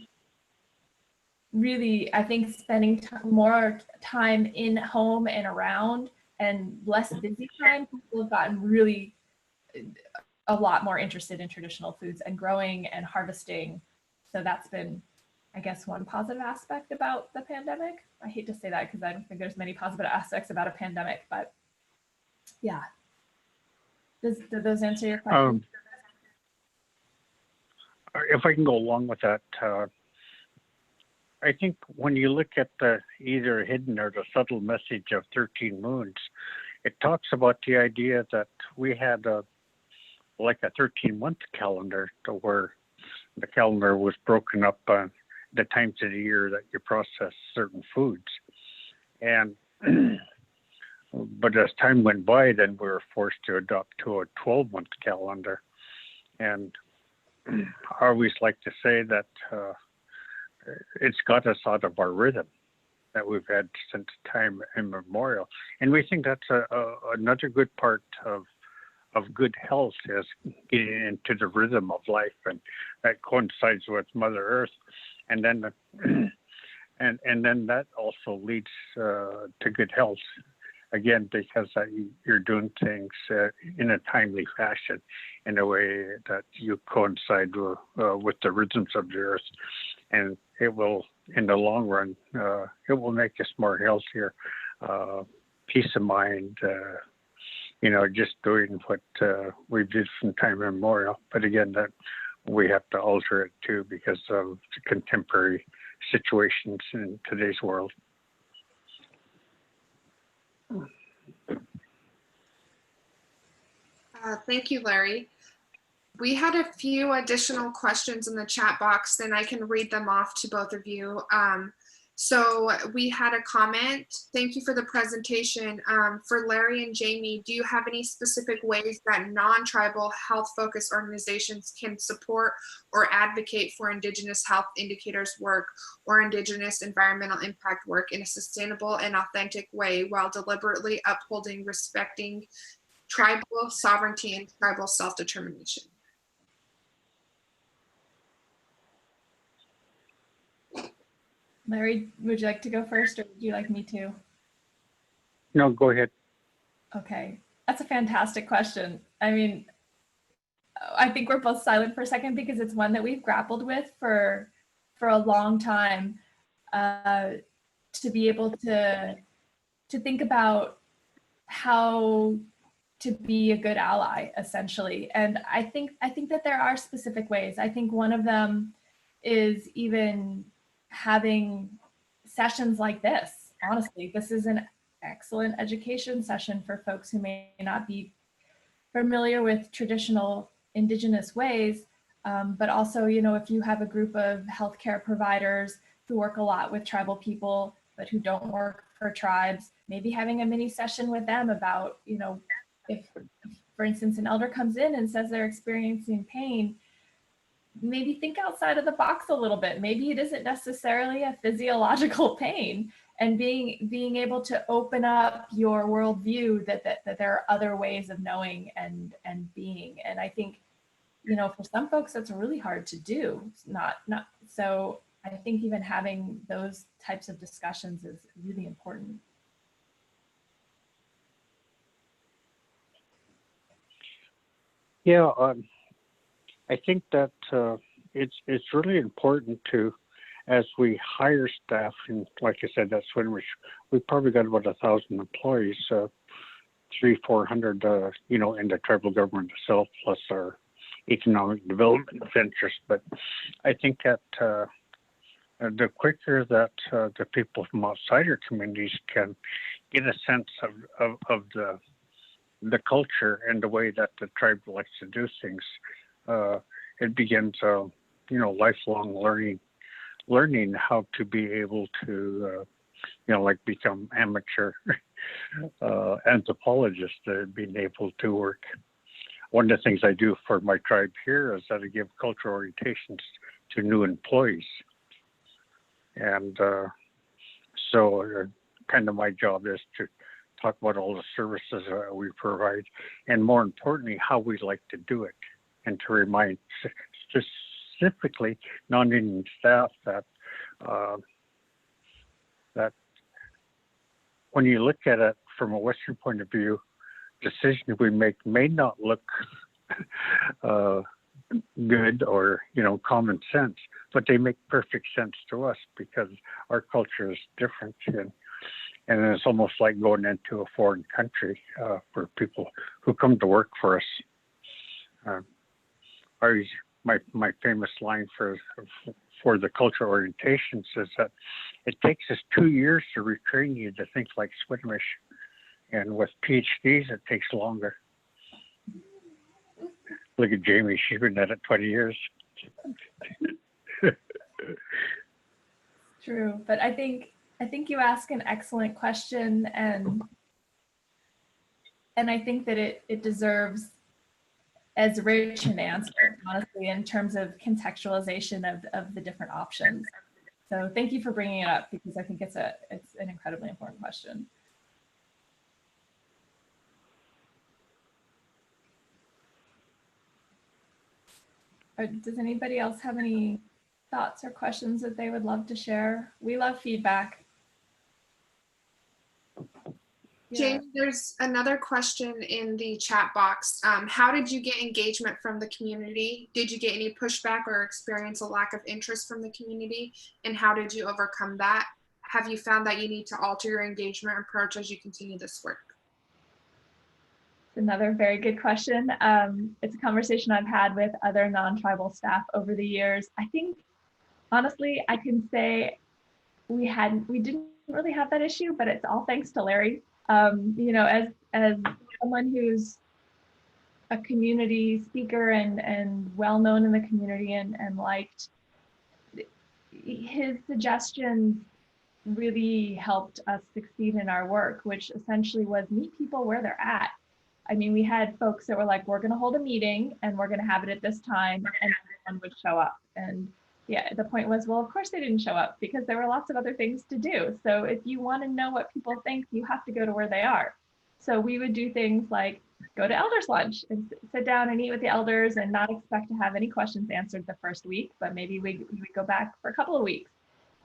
really, I think, spending more time in home and around and less busy time, people have gotten really a lot more interested in traditional foods and growing and harvesting. So that's been, I guess, one positive aspect about the pandemic. I hate to say that because I don't think there's many positive aspects about a pandemic, but yeah. Did those answer your question? If I can go along with that, I think when you look at the either hidden or the subtle message of 13 moons, it talks about the idea that we had like a 13-month calendar, to where the calendar was broken up on the times of the year that you process certain foods. And but as time went by, then we were forced to adopt to a 12-month calendar. And I always like to say that it's got us out of our rhythm that we've had since time immemorial. And we think that's another good part of good health, is getting into the rhythm of life, and that coincides with Mother Earth. And then and then that also leads to good health, again, because you're doing things in a timely fashion, in a way that you coincide with the rhythms of the earth. And it will, in the long run, it will make us more healthier, peace of mind, just doing what we did from time immemorial. But again, that we have to alter it too, because of the contemporary situations in today's world. Thank you, Larry. We had a few additional questions in the chat box, and I can read them off to both of you. So we had a comment. Thank you for the presentation. For Larry and Jamie, do you have any specific ways that non-tribal health-focused organizations can support or advocate for Indigenous health indicators work or Indigenous environmental impact work in a sustainable and authentic way, while deliberately upholding, respecting tribal sovereignty and tribal self-determination? Larry, would you like to go first, or would you like me to? No, go ahead. Okay, that's a fantastic question. I mean, I think we're both silent for a second because it's one that we've grappled with for a long time, to be able to think about how to be a good ally, essentially. And I think that there are specific ways. I think one of them is even having sessions like this. Honestly, this is an excellent education session for folks who may not be familiar with traditional Indigenous ways, but also, if you have a group of healthcare providers who work a lot with tribal people, but who don't work for tribes, maybe having a mini session with them about, if, for instance, an elder comes in and says they're experiencing pain, maybe think outside of the box a little bit. Maybe it isn't necessarily a physiological pain, and being able to open up your worldview that there are other ways of knowing and being. And I think, for some folks, that's really hard to do. Not so. I think even having those types of discussions is really important. Yeah, I think that it's really important to as we hire staff, and like I said, that's when we probably got about 1,000 employees, 300-400, in the tribal government itself, plus our economic development ventures. But I think that the quicker that the people from outside our communities can get a sense of the culture and the way that the tribe likes to do things, it begins, lifelong learning how to be able to, become amateur anthropologists, being able to work. One of the things I do for my tribe here is that I give cultural orientations to new employees. And so kind of my job is to talk about all the services we provide, and more importantly, how we like to do it, and to remind specifically non-union staff that when you look at it from a Western point of view, decisions we make may not look good or common sense, but they make perfect sense to us because our culture is different, and it's almost like going into a foreign country for people who come to work for us. My famous line for the cultural orientations is that it takes us 2 years to retrain you to think like Swinomish, and with PhDs it takes longer. Look at Jamie; she's been at it 20 years. True, but I think you ask an excellent question, and I think that it deserves as rich an answer, honestly, in terms of contextualization of the different options. So thank you for bringing it up, because I think it's an incredibly important question. Does anybody else have any thoughts or questions that they would love to share? We love feedback. Jamie, there's another question in the chat box. How did you get engagement from the community? Did you get any pushback or experience a lack of interest from the community? And how did you overcome that? Have you found that you need to alter your engagement approach as you continue this work? Another very good question. It's a conversation I've had with other non-tribal staff over the years. I think, honestly, I can say we didn't really have that issue, but it's all thanks to Larry. As someone who's a community speaker and well known in the community and liked, his suggestions really helped us succeed in our work, which essentially was meet people where they're at. I mean, we had folks that were like, we're going to hold a meeting and we're going to have it at this time, and everyone would show up. And yeah, the point was, well, of course they didn't show up because there were lots of other things to do. So if you want to know what people think, you have to go to where they are. So we would do things like go to elders lunch and sit down and eat with the elders and not expect to have any questions answered the first week, but maybe we would go back for a couple of weeks.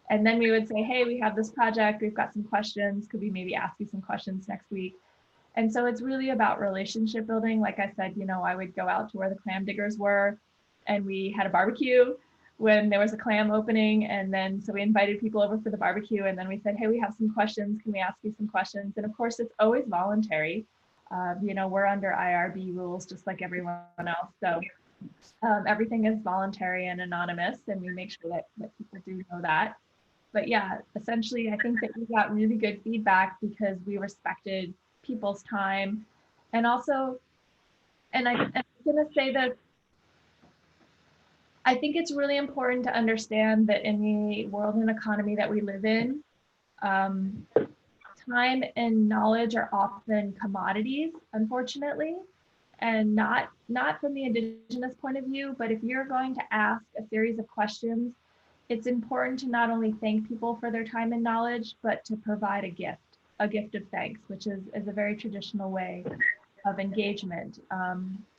And then we would say, hey, we have this project, we've got some questions. Could we maybe ask you some questions next week? And so it's really about relationship building. Like I said, I would go out to where the clam diggers were, and we had a barbecue when there was a clam opening. And then, so we invited people over for the barbecue, and then we said, hey, we have some questions. Can we ask you some questions? And of course, it's always voluntary. We're under IRB rules, just like everyone else. So everything is voluntary and anonymous, and we make sure that people do know that. But yeah, essentially, I think that we got really good feedback because we respected people's time. And also, and I'm going to say that I think it's really important to understand that in the world and economy that we live in, time and knowledge are often commodities, unfortunately, and not from the Indigenous point of view. But if you're going to ask a series of questions, it's important to not only thank people for their time and knowledge, but to provide a gift of thanks, which is a very traditional way of engagement.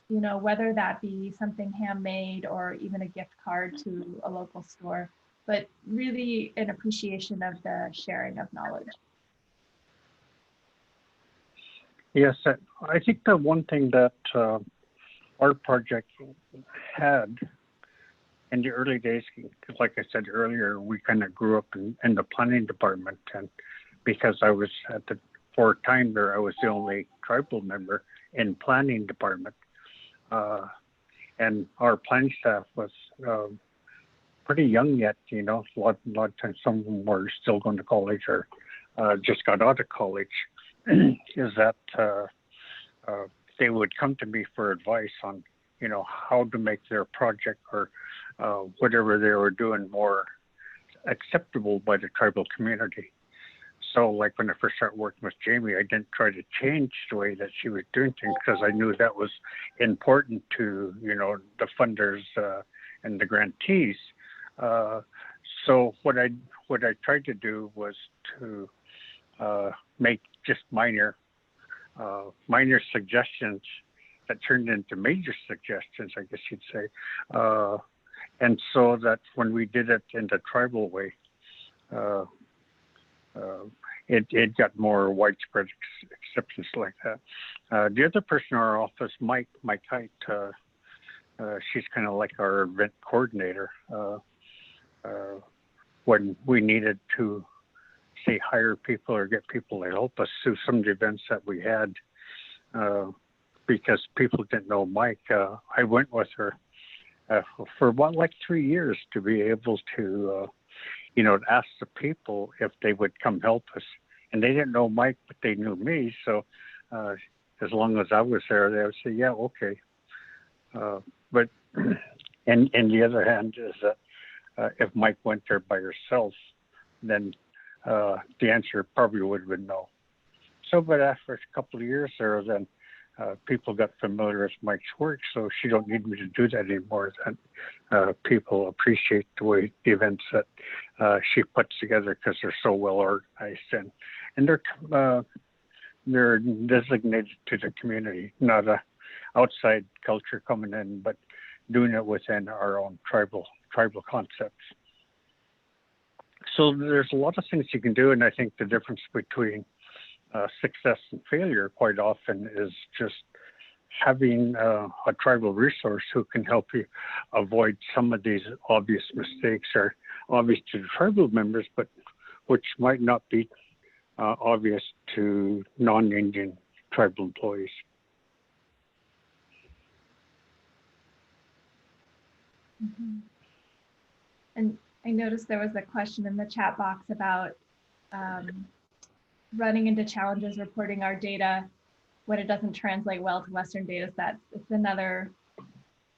Whether that be something handmade or even a gift card to a local store, but really an appreciation of the sharing of knowledge. Yes, I think the one thing that our project had, in the early days, like I said earlier, we kind of grew up in the planning department, and because I was at the for a time there, I was the only tribal member in planning department, and our planning staff was pretty young yet. You know, a lot of times some of them were still going to college or just got out of college. Is that they would come to me for advice on, you know, how to make their project or whatever they were doing more acceptable by the tribal community. So like when I first started working with Jamie, I didn't try to change the way that she was doing things because I knew that was important to, you know, the funders and the grantees. So what I tried to do was to make just minor suggestions that turned into major suggestions, I guess you'd say. And so that when we did it in the tribal way, it got more widespread acceptance like that. The other person in our office, Mike Height, she's kind of like our event coordinator. When we needed to, say, hire people or get people to help us through some of the events that we had, because people didn't know Mike, I went with her for about like 3 years to be able to, you know, ask the people if they would come help us. And they didn't know Mike, but they knew me. So as long as I was there, they would say, yeah, okay. But and the other hand is that if Mike went there by herself, then the answer probably would have been no. So, but after a couple of years there, then people got familiar with Mike's work, so she don't need me to do that anymore. Then people appreciate the way the events that she puts together because they're so well organized and they're designated to the community, not a outside culture coming in, but doing it within our own tribal concepts. So there's a lot of things you can do, and I think the difference between success and failure quite often is just having a tribal resource who can help you avoid some of these obvious mistakes or obvious to the tribal members, but which might not be obvious to non-Indian tribal employees. Mm-hmm. And I noticed there was a question in the chat box about running into challenges reporting our data when it doesn't translate well to Western data sets. It's another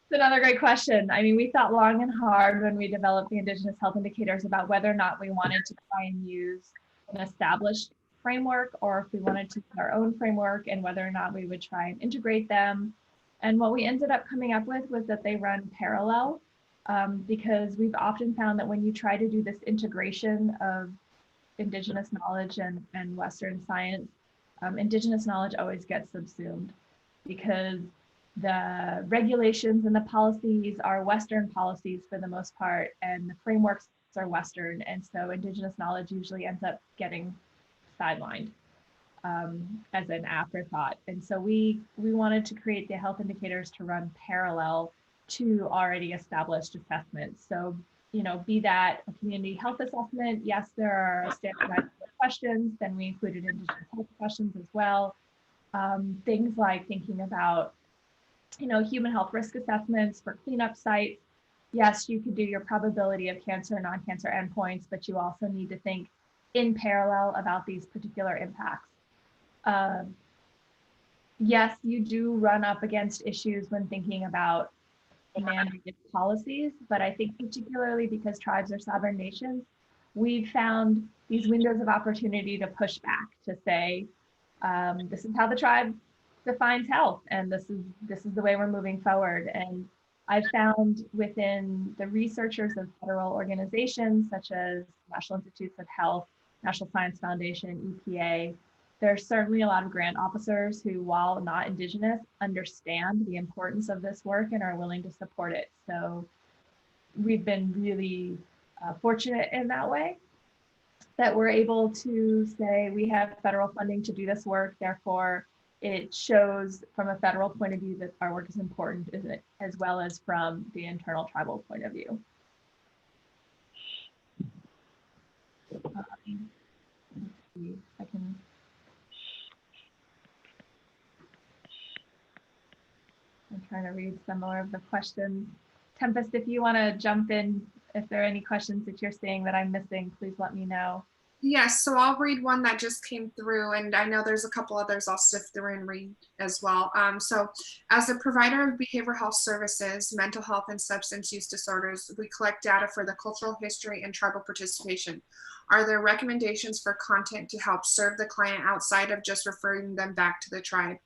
great question. I mean, we thought long and hard when we developed the Indigenous health indicators about whether or not we wanted to try and use an established framework or if we wanted to use our own framework and whether or not we would try and integrate them. And what we ended up coming up with was that they run parallel because we've often found that when you try to do this integration of Indigenous knowledge and Western science, Indigenous knowledge always gets subsumed because the regulations and the policies are Western policies for the most part, and the frameworks are Western, and so Indigenous knowledge usually ends up getting sidelined as an afterthought. And so we wanted to create the health indicators to run parallel to already established assessments. So, you know, be that a community health assessment, yes, there are standardized questions, then we included Indigenous health questions as well. Things like thinking about, you know, human health risk assessments for cleanup sites. Yes, you could do your probability of cancer and non-cancer endpoints, but you also need to think in parallel about these particular impacts. Yes, you do run up against issues when thinking about mandated policies, but I think particularly because tribes are sovereign nations, we've found these windows of opportunity to push back, to say, this is how the tribe defines health, and this is the way we're moving forward. And I've found within the researchers of federal organizations such as National Institutes of Health, National Science Foundation, EPA, there's certainly a lot of grant officers who, while not Indigenous, understand the importance of this work and are willing to support it. So we've been really fortunate in that way, that we're able to say we have federal funding to do this work, therefore it shows from a federal point of view that our work is important, as well as from the internal tribal point of view. Let's see if I can. I'm trying to read some more of the questions. Tempest, if you want to jump in, if there are any questions that you're seeing that I'm missing, please let me know. Yes, so I'll read one that just came through, and I know there's a couple others I'll sift through and read as well. So as a provider of behavioral health services, mental health, and substance use disorders, we collect data for the cultural history and tribal participation. Are there recommendations for content to help serve the client outside of just referring them back to the tribe?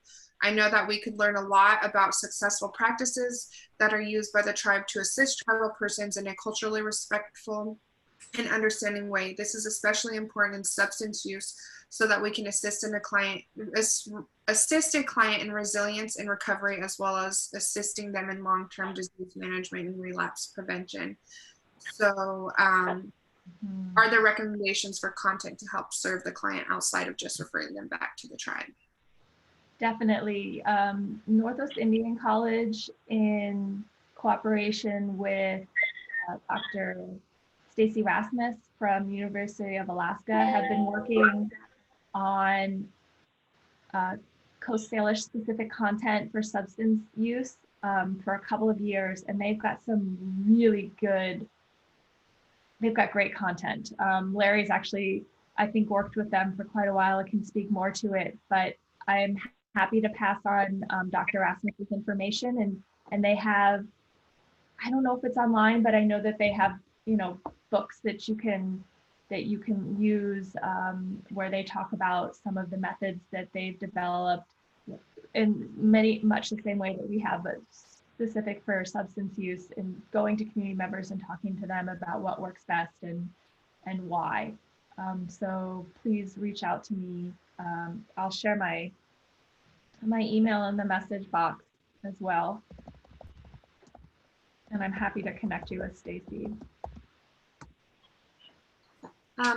I know that we could learn a lot about successful practices that are used by the tribe to assist tribal persons in a culturally respectful and understanding way. This is especially important in substance use so that we can assist a client in resilience and recovery, as well as assisting them in long-term disease management and relapse prevention. So are there recommendations for content to help serve the client outside of just referring them back to the tribe? Definitely. Northwest Indian College, in cooperation with Dr. Stacy Rasmus from University of Alaska, have been working on Coast Salish specific content for substance use for a couple of years, and they've got some really good, they've got great content. Larry's actually, I think, worked with them for quite a while. I can speak more to it, but I'm happy to pass on Dr. Rasmus's information, and they have, I don't know if it's online, but I know that they have, you know, books that you can use where they talk about some of the methods that they've developed in much the same way that we have, but specific for substance use, and going to community members and talking to them about what works best and why. So please reach out to me. I'll share my email in the message box as well. And I'm happy to connect you with Stacy.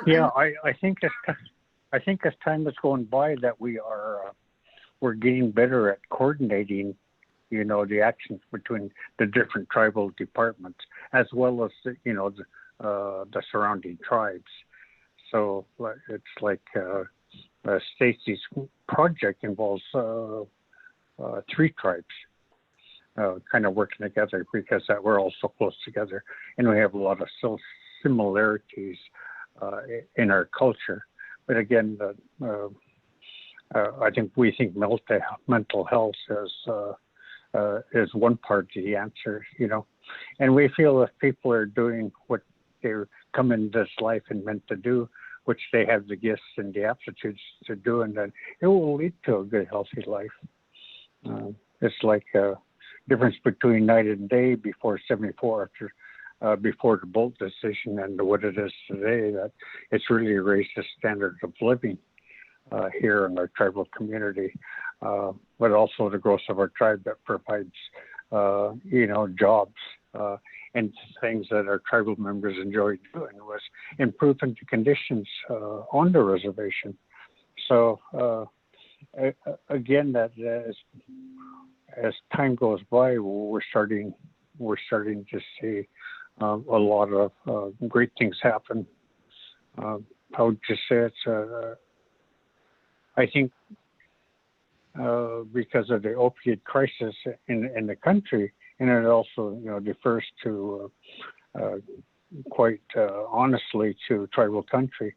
Yeah, I think as time is going by that we're getting better at coordinating, you know, the actions between the different tribal departments, as well as the surrounding tribes. So it's like Stacy's project involves 3 tribes kind of working together, because we're all so close together, and we have a lot of similarities in our culture. But again, I think we think mental health is one part of the answer, you know, and we feel if people are doing what they're come in this life and meant to do, which they have the gifts and the aptitudes to do, and then it will lead to a good, healthy life. It's like a difference between night and day before 74, before the Bolt decision, and what it is today. That it's really raised the standard of living here in our tribal community, but also the growth of our tribe that provides, jobs and things that our tribal members enjoy doing, was improving the conditions on the reservation. So again, that as time goes by, we're starting to see a lot of great things happen. I would just say it's I think because of the opiate crisis in the country, and it also refers to quite honestly to tribal country,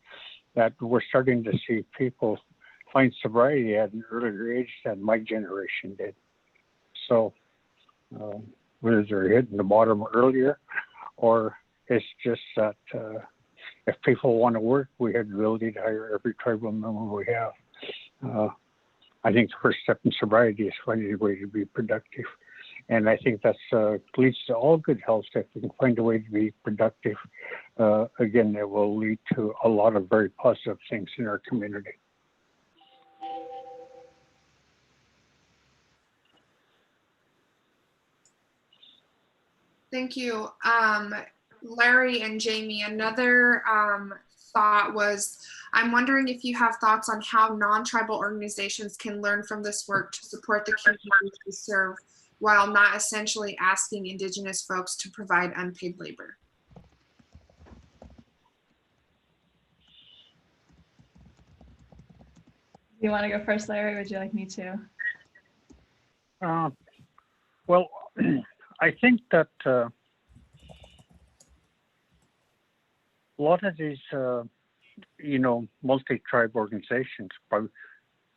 that we're starting to see people find sobriety at an earlier age than my generation did. So whether they're hitting the bottom earlier, or it's just that if people want to work, we have the ability to hire every tribal member we have. I think the first step in sobriety is finding a way to be productive. And I think that's leads to all good health. If we can find a way to be productive, again, it will lead to a lot of very positive things in our community. Thank you. Larry and Jamie, another thought was, I'm wondering if you have thoughts on how non-tribal organizations can learn from this work to support the communities we serve while not essentially asking Indigenous folks to provide unpaid labor. You want to go first, Larry? Would you like me to? Well, I think that a lot of these, multi-tribe organizations,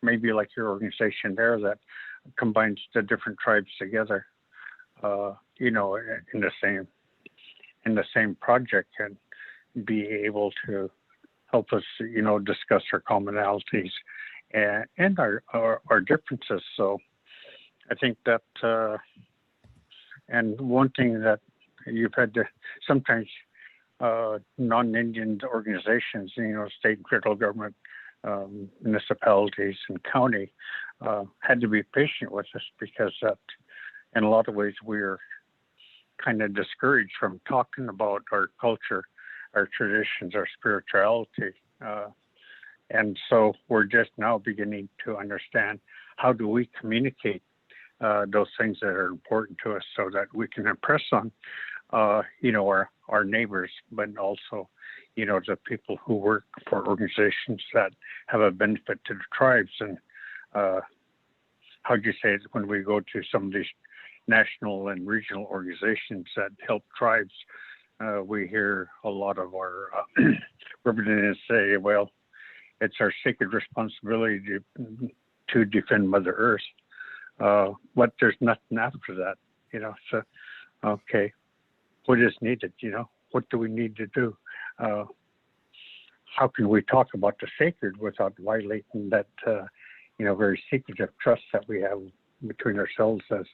maybe like your organization there, that combines the different tribes together, in the same project, and be able to help us, discuss our commonalities and our differences. So I think that, and one thing that you've had to sometimes non-Indian organizations, state and federal government, municipalities and county had to be patient with us, because that, in a lot of ways, we're kind of discouraged from talking about our culture, our traditions, our spirituality. And so we're just now beginning to understand, how do we communicate those things that are important to us, so that we can impress on, our neighbors, but also, the people who work for organizations that have a benefit to the tribes. And how'd you say it, when we go to some of these national and regional organizations that help tribes, we hear a lot of our representatives say, well, it's our sacred responsibility to defend Mother Earth. But there's nothing after that, so, okay, what is needed, what do we need to do? How can we talk about the sacred without violating that, very secretive trust that we have between ourselves as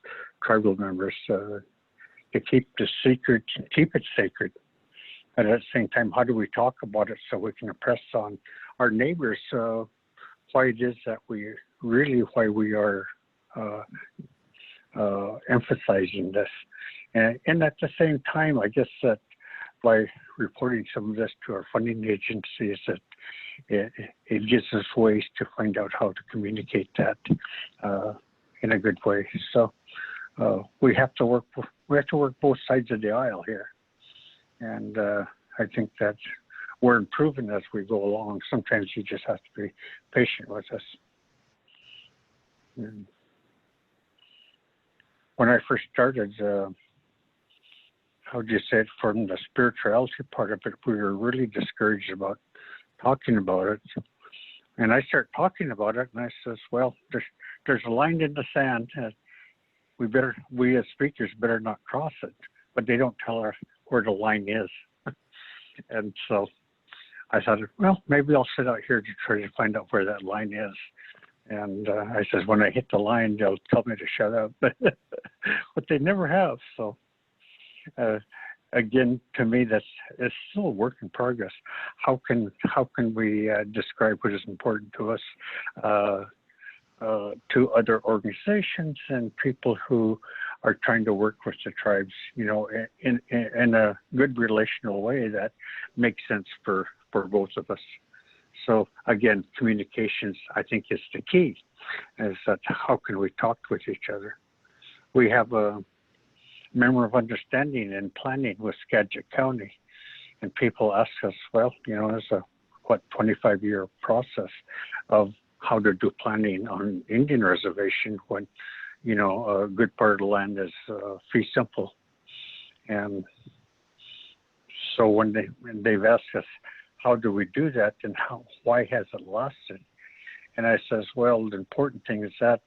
tribal members, to keep the secret, keep it sacred. And at the same time, how do we talk about it so we can impress on our neighbors why it is that why we are emphasizing this. And at the same time, I guess that by reporting some of this to our funding agencies, that it gives us ways to find out how to communicate that in a good way. So we have to work both sides of the aisle here, and I think that we're improving as we go along. Sometimes you just have to be patient with us. And when I first started, how do you say it, from the spirituality part of it, we were really discouraged about talking about it. And I start talking about it, and I says, well, there's a line in the sand, and we as speakers better not cross it. But they don't tell us where the line is. And so I thought, well, maybe I'll sit out here to try to find out where that line is. And I says, when I hit the line, they'll tell me to shut up. But they never have. So again, to me, it's still a work in progress. How can we describe what is important to us to other organizations and people who are trying to work with the tribes, in a good relational way that makes sense for both of us. So again, communications, I think, is the key. Is that how can we talk with each other? We have a member of understanding and planning with Skagit County, and people ask us, well, it's a 25-year process of how to do planning on Indian reservation when, a good part of the land is fee simple. And so when they've asked us, how do we do that, and why has it lasted? And I says, well, the important thing is that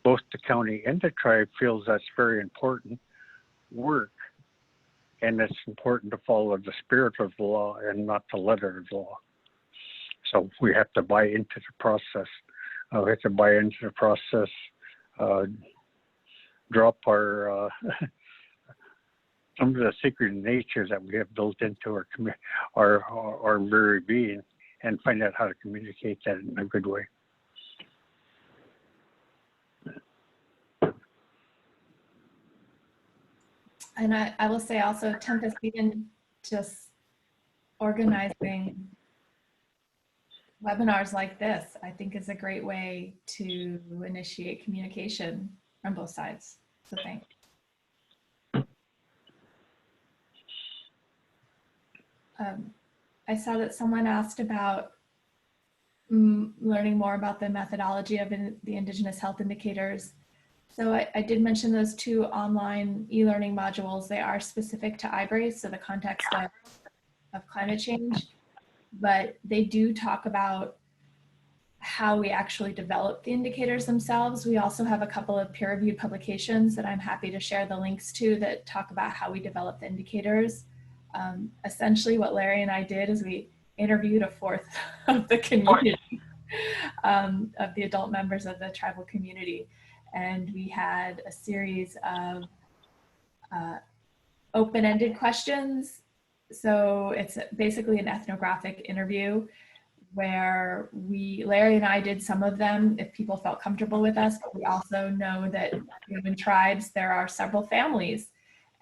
both the county and the tribe feels that's very important work, and it's important to follow the spirit of the law and not the letter of the law. So we have to buy into the process. We have to buy into the process, drop our some of the secret nature that we have built into our very being, and find out how to communicate that in a good way. And I will say also, Tempest, even just organizing webinars like this, I think, is a great way to initiate communication from both sides. So thanks. I saw that someone asked about learning more about the methodology of the Indigenous health indicators. So I did mention those 2 online e-learning modules. They are specific to iBrace, so the context of climate change, but they do talk about how we actually develop the indicators themselves. We also have a couple of peer-reviewed publications that I'm happy to share the links to that talk about how we develop the indicators. Essentially what Larry and I did is we interviewed a fourth of the community, of the adult members of the tribal community. And we had a series of open-ended questions. So it's basically an ethnographic interview where Larry and I did some of them if people felt comfortable with us, but we also know that in tribes, there are several families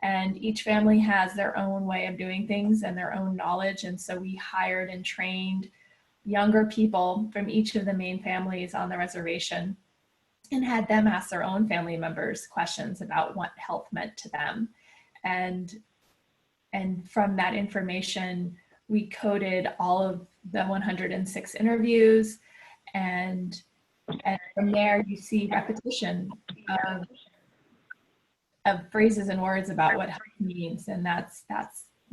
and each family has their own way of doing things and their own knowledge. And so we hired and trained younger people from each of the main families on the reservation and had them ask their own family members questions about what health meant to them. And from that information, we coded all of the 106 interviews, and from there you see repetition of phrases and words about what health means, and that's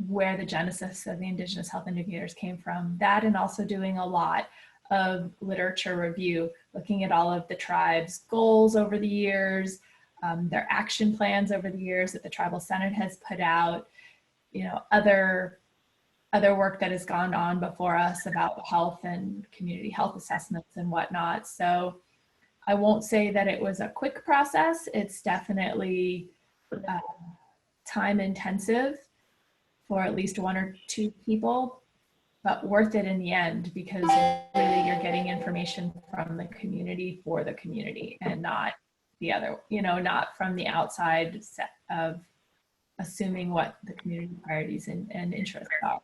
where the genesis of the Indigenous health indicators came from. That, and also doing a lot of literature review, looking at all of the tribe's goals over the years, their action plans over the years that the Tribal Senate has put out, other work that has gone on before us about health and community health assessments and whatnot. So I won't say that it was a quick process. It's definitely time intensive for at least 1 or 2 people, but worth it in the end, because really you're getting information from the community for the community and not the other, not from the outside set of assuming what the community priorities and interests are.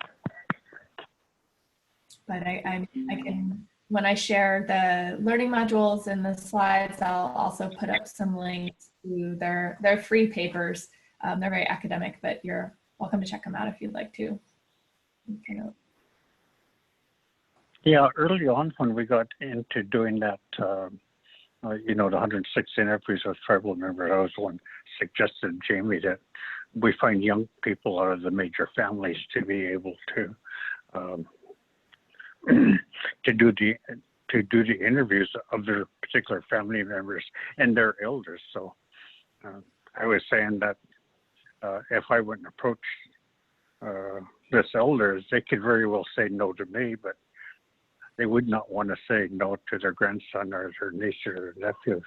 But I can, when I share the learning modules and the slides, I'll also put up some links to their free papers. They're very academic, but you're welcome to check them out if you'd like to. Yeah, early on when we got into doing that, the 106 interviews with tribal members, I was the one suggested to Jamie that we find young people out of the major families to be able to do the interviews of their particular family members and their elders. So I was saying that if I wouldn't approach this elders, they could very well say no to me, but they would not want to say no to their grandson or their niece or their nephew.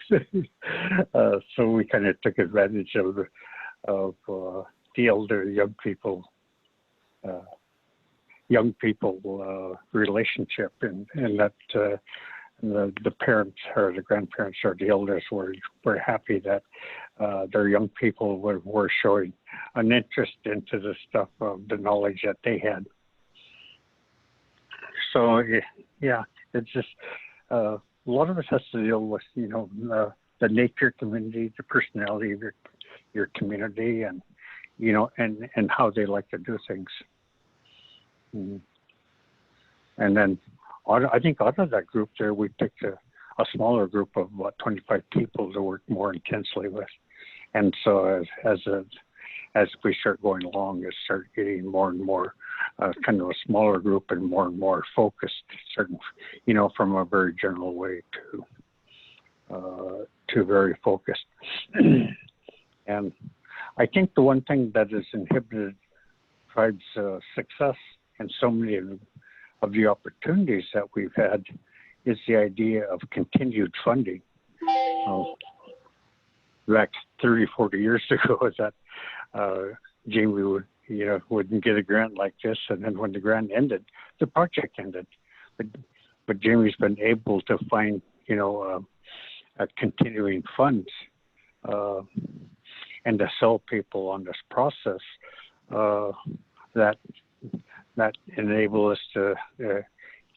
So we kind of took advantage of the elder young people relationship, and that the parents or the grandparents or the elders were happy that their young people were showing an interest into the stuff of the knowledge that they had. So yeah, it's just a lot of it has to deal with the nature community, the personality of your community, and and how they like to do things. And then I think out of that group there, we picked a smaller group of about 25 people to work more intensely with. And so as we start going along, it start getting more and more kind of a smaller group and more focused, certain, from a very general way to very focused. And I think the one thing that has inhibited tribes' success and so many of the opportunities that we've had is the idea of continued funding. Back 30, 40 years ago, that Jamie wouldn't get a grant like this, and then when the grant ended, the project ended. But Jamie's been able to find, continuing funds and to sell people on this process that enable us to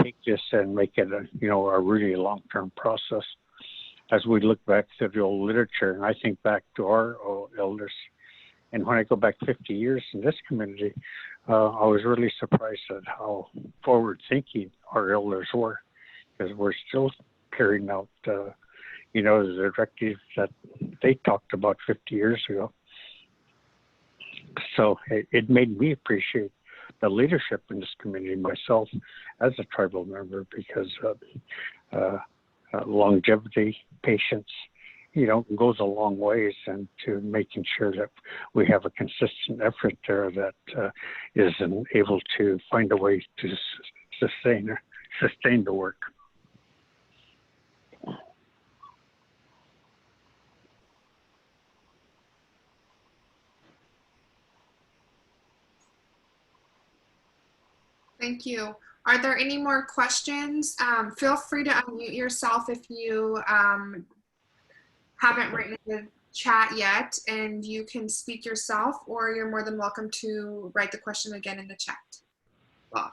take this and make it a, you know, a really long-term process. As we look back to the old literature, and I think back to our old elders, and when I go back 50 years in this community, I was really surprised at how forward-thinking our elders were, because we're still carrying out, you know, the directives that they talked about 50 years ago. So it made me appreciate the leadership in this community myself as a tribal member, because longevity, patience, you know, goes a long ways, and to making sure that we have a consistent effort there that is able to find a way to sustain the work. Thank you. Are there any more questions? Feel free to unmute yourself if you haven't written in the chat yet, and you can speak yourself, or you're more than welcome to write the question again in the chat box.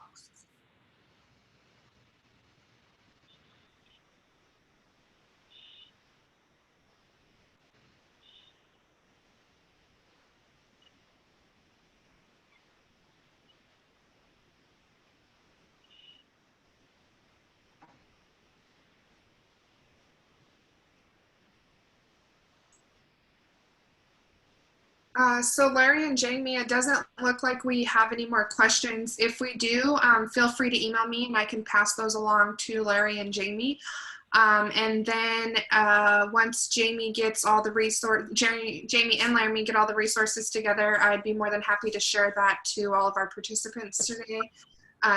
So Larry and Jamie, it doesn't look like we have any more questions. If we do, feel free to email me and I can pass those along to Larry and Jamie. And then once Jamie gets all the Jamie and Larry get all the resources together, I'd be more than happy to share that to all of our participants today.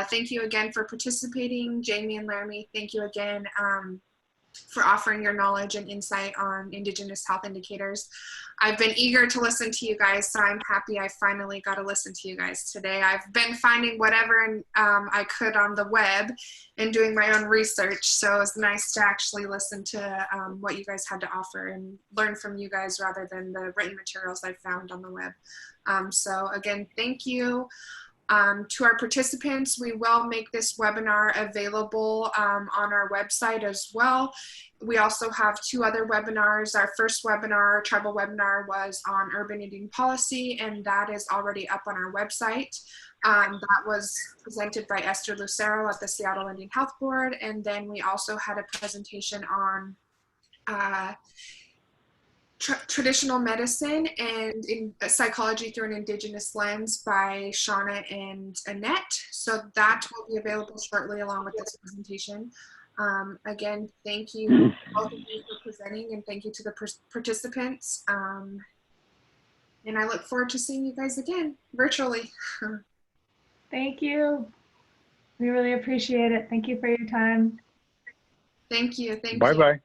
Thank you again for participating, Jamie and Larry. Thank you again for offering your knowledge and insight on Indigenous health indicators. I've been eager to listen to you guys, so I'm happy I finally got to listen to you guys today. I've been finding whatever I could on the web and doing my own research, so it's nice to actually listen to what you guys had to offer and learn from you guys rather than the written materials I found on the web. So again, thank you. To our participants, we will make this webinar available on our website as well. We also have 2 other webinars. Our first webinar, tribal webinar, was on urban Indian policy, and that is already up on our website. That was presented by Esther Lucero at the Seattle Indian Health Board, and then we also had a presentation on traditional medicine and in psychology through an Indigenous lens by Shauna and Annette. So that will be available shortly along with this presentation. Again, thank you both of you for presenting, and thank you to the participants. And I look forward to seeing you guys again virtually. Thank you. We really appreciate it. Thank you for your time. Thank you. Thank you. Bye-bye.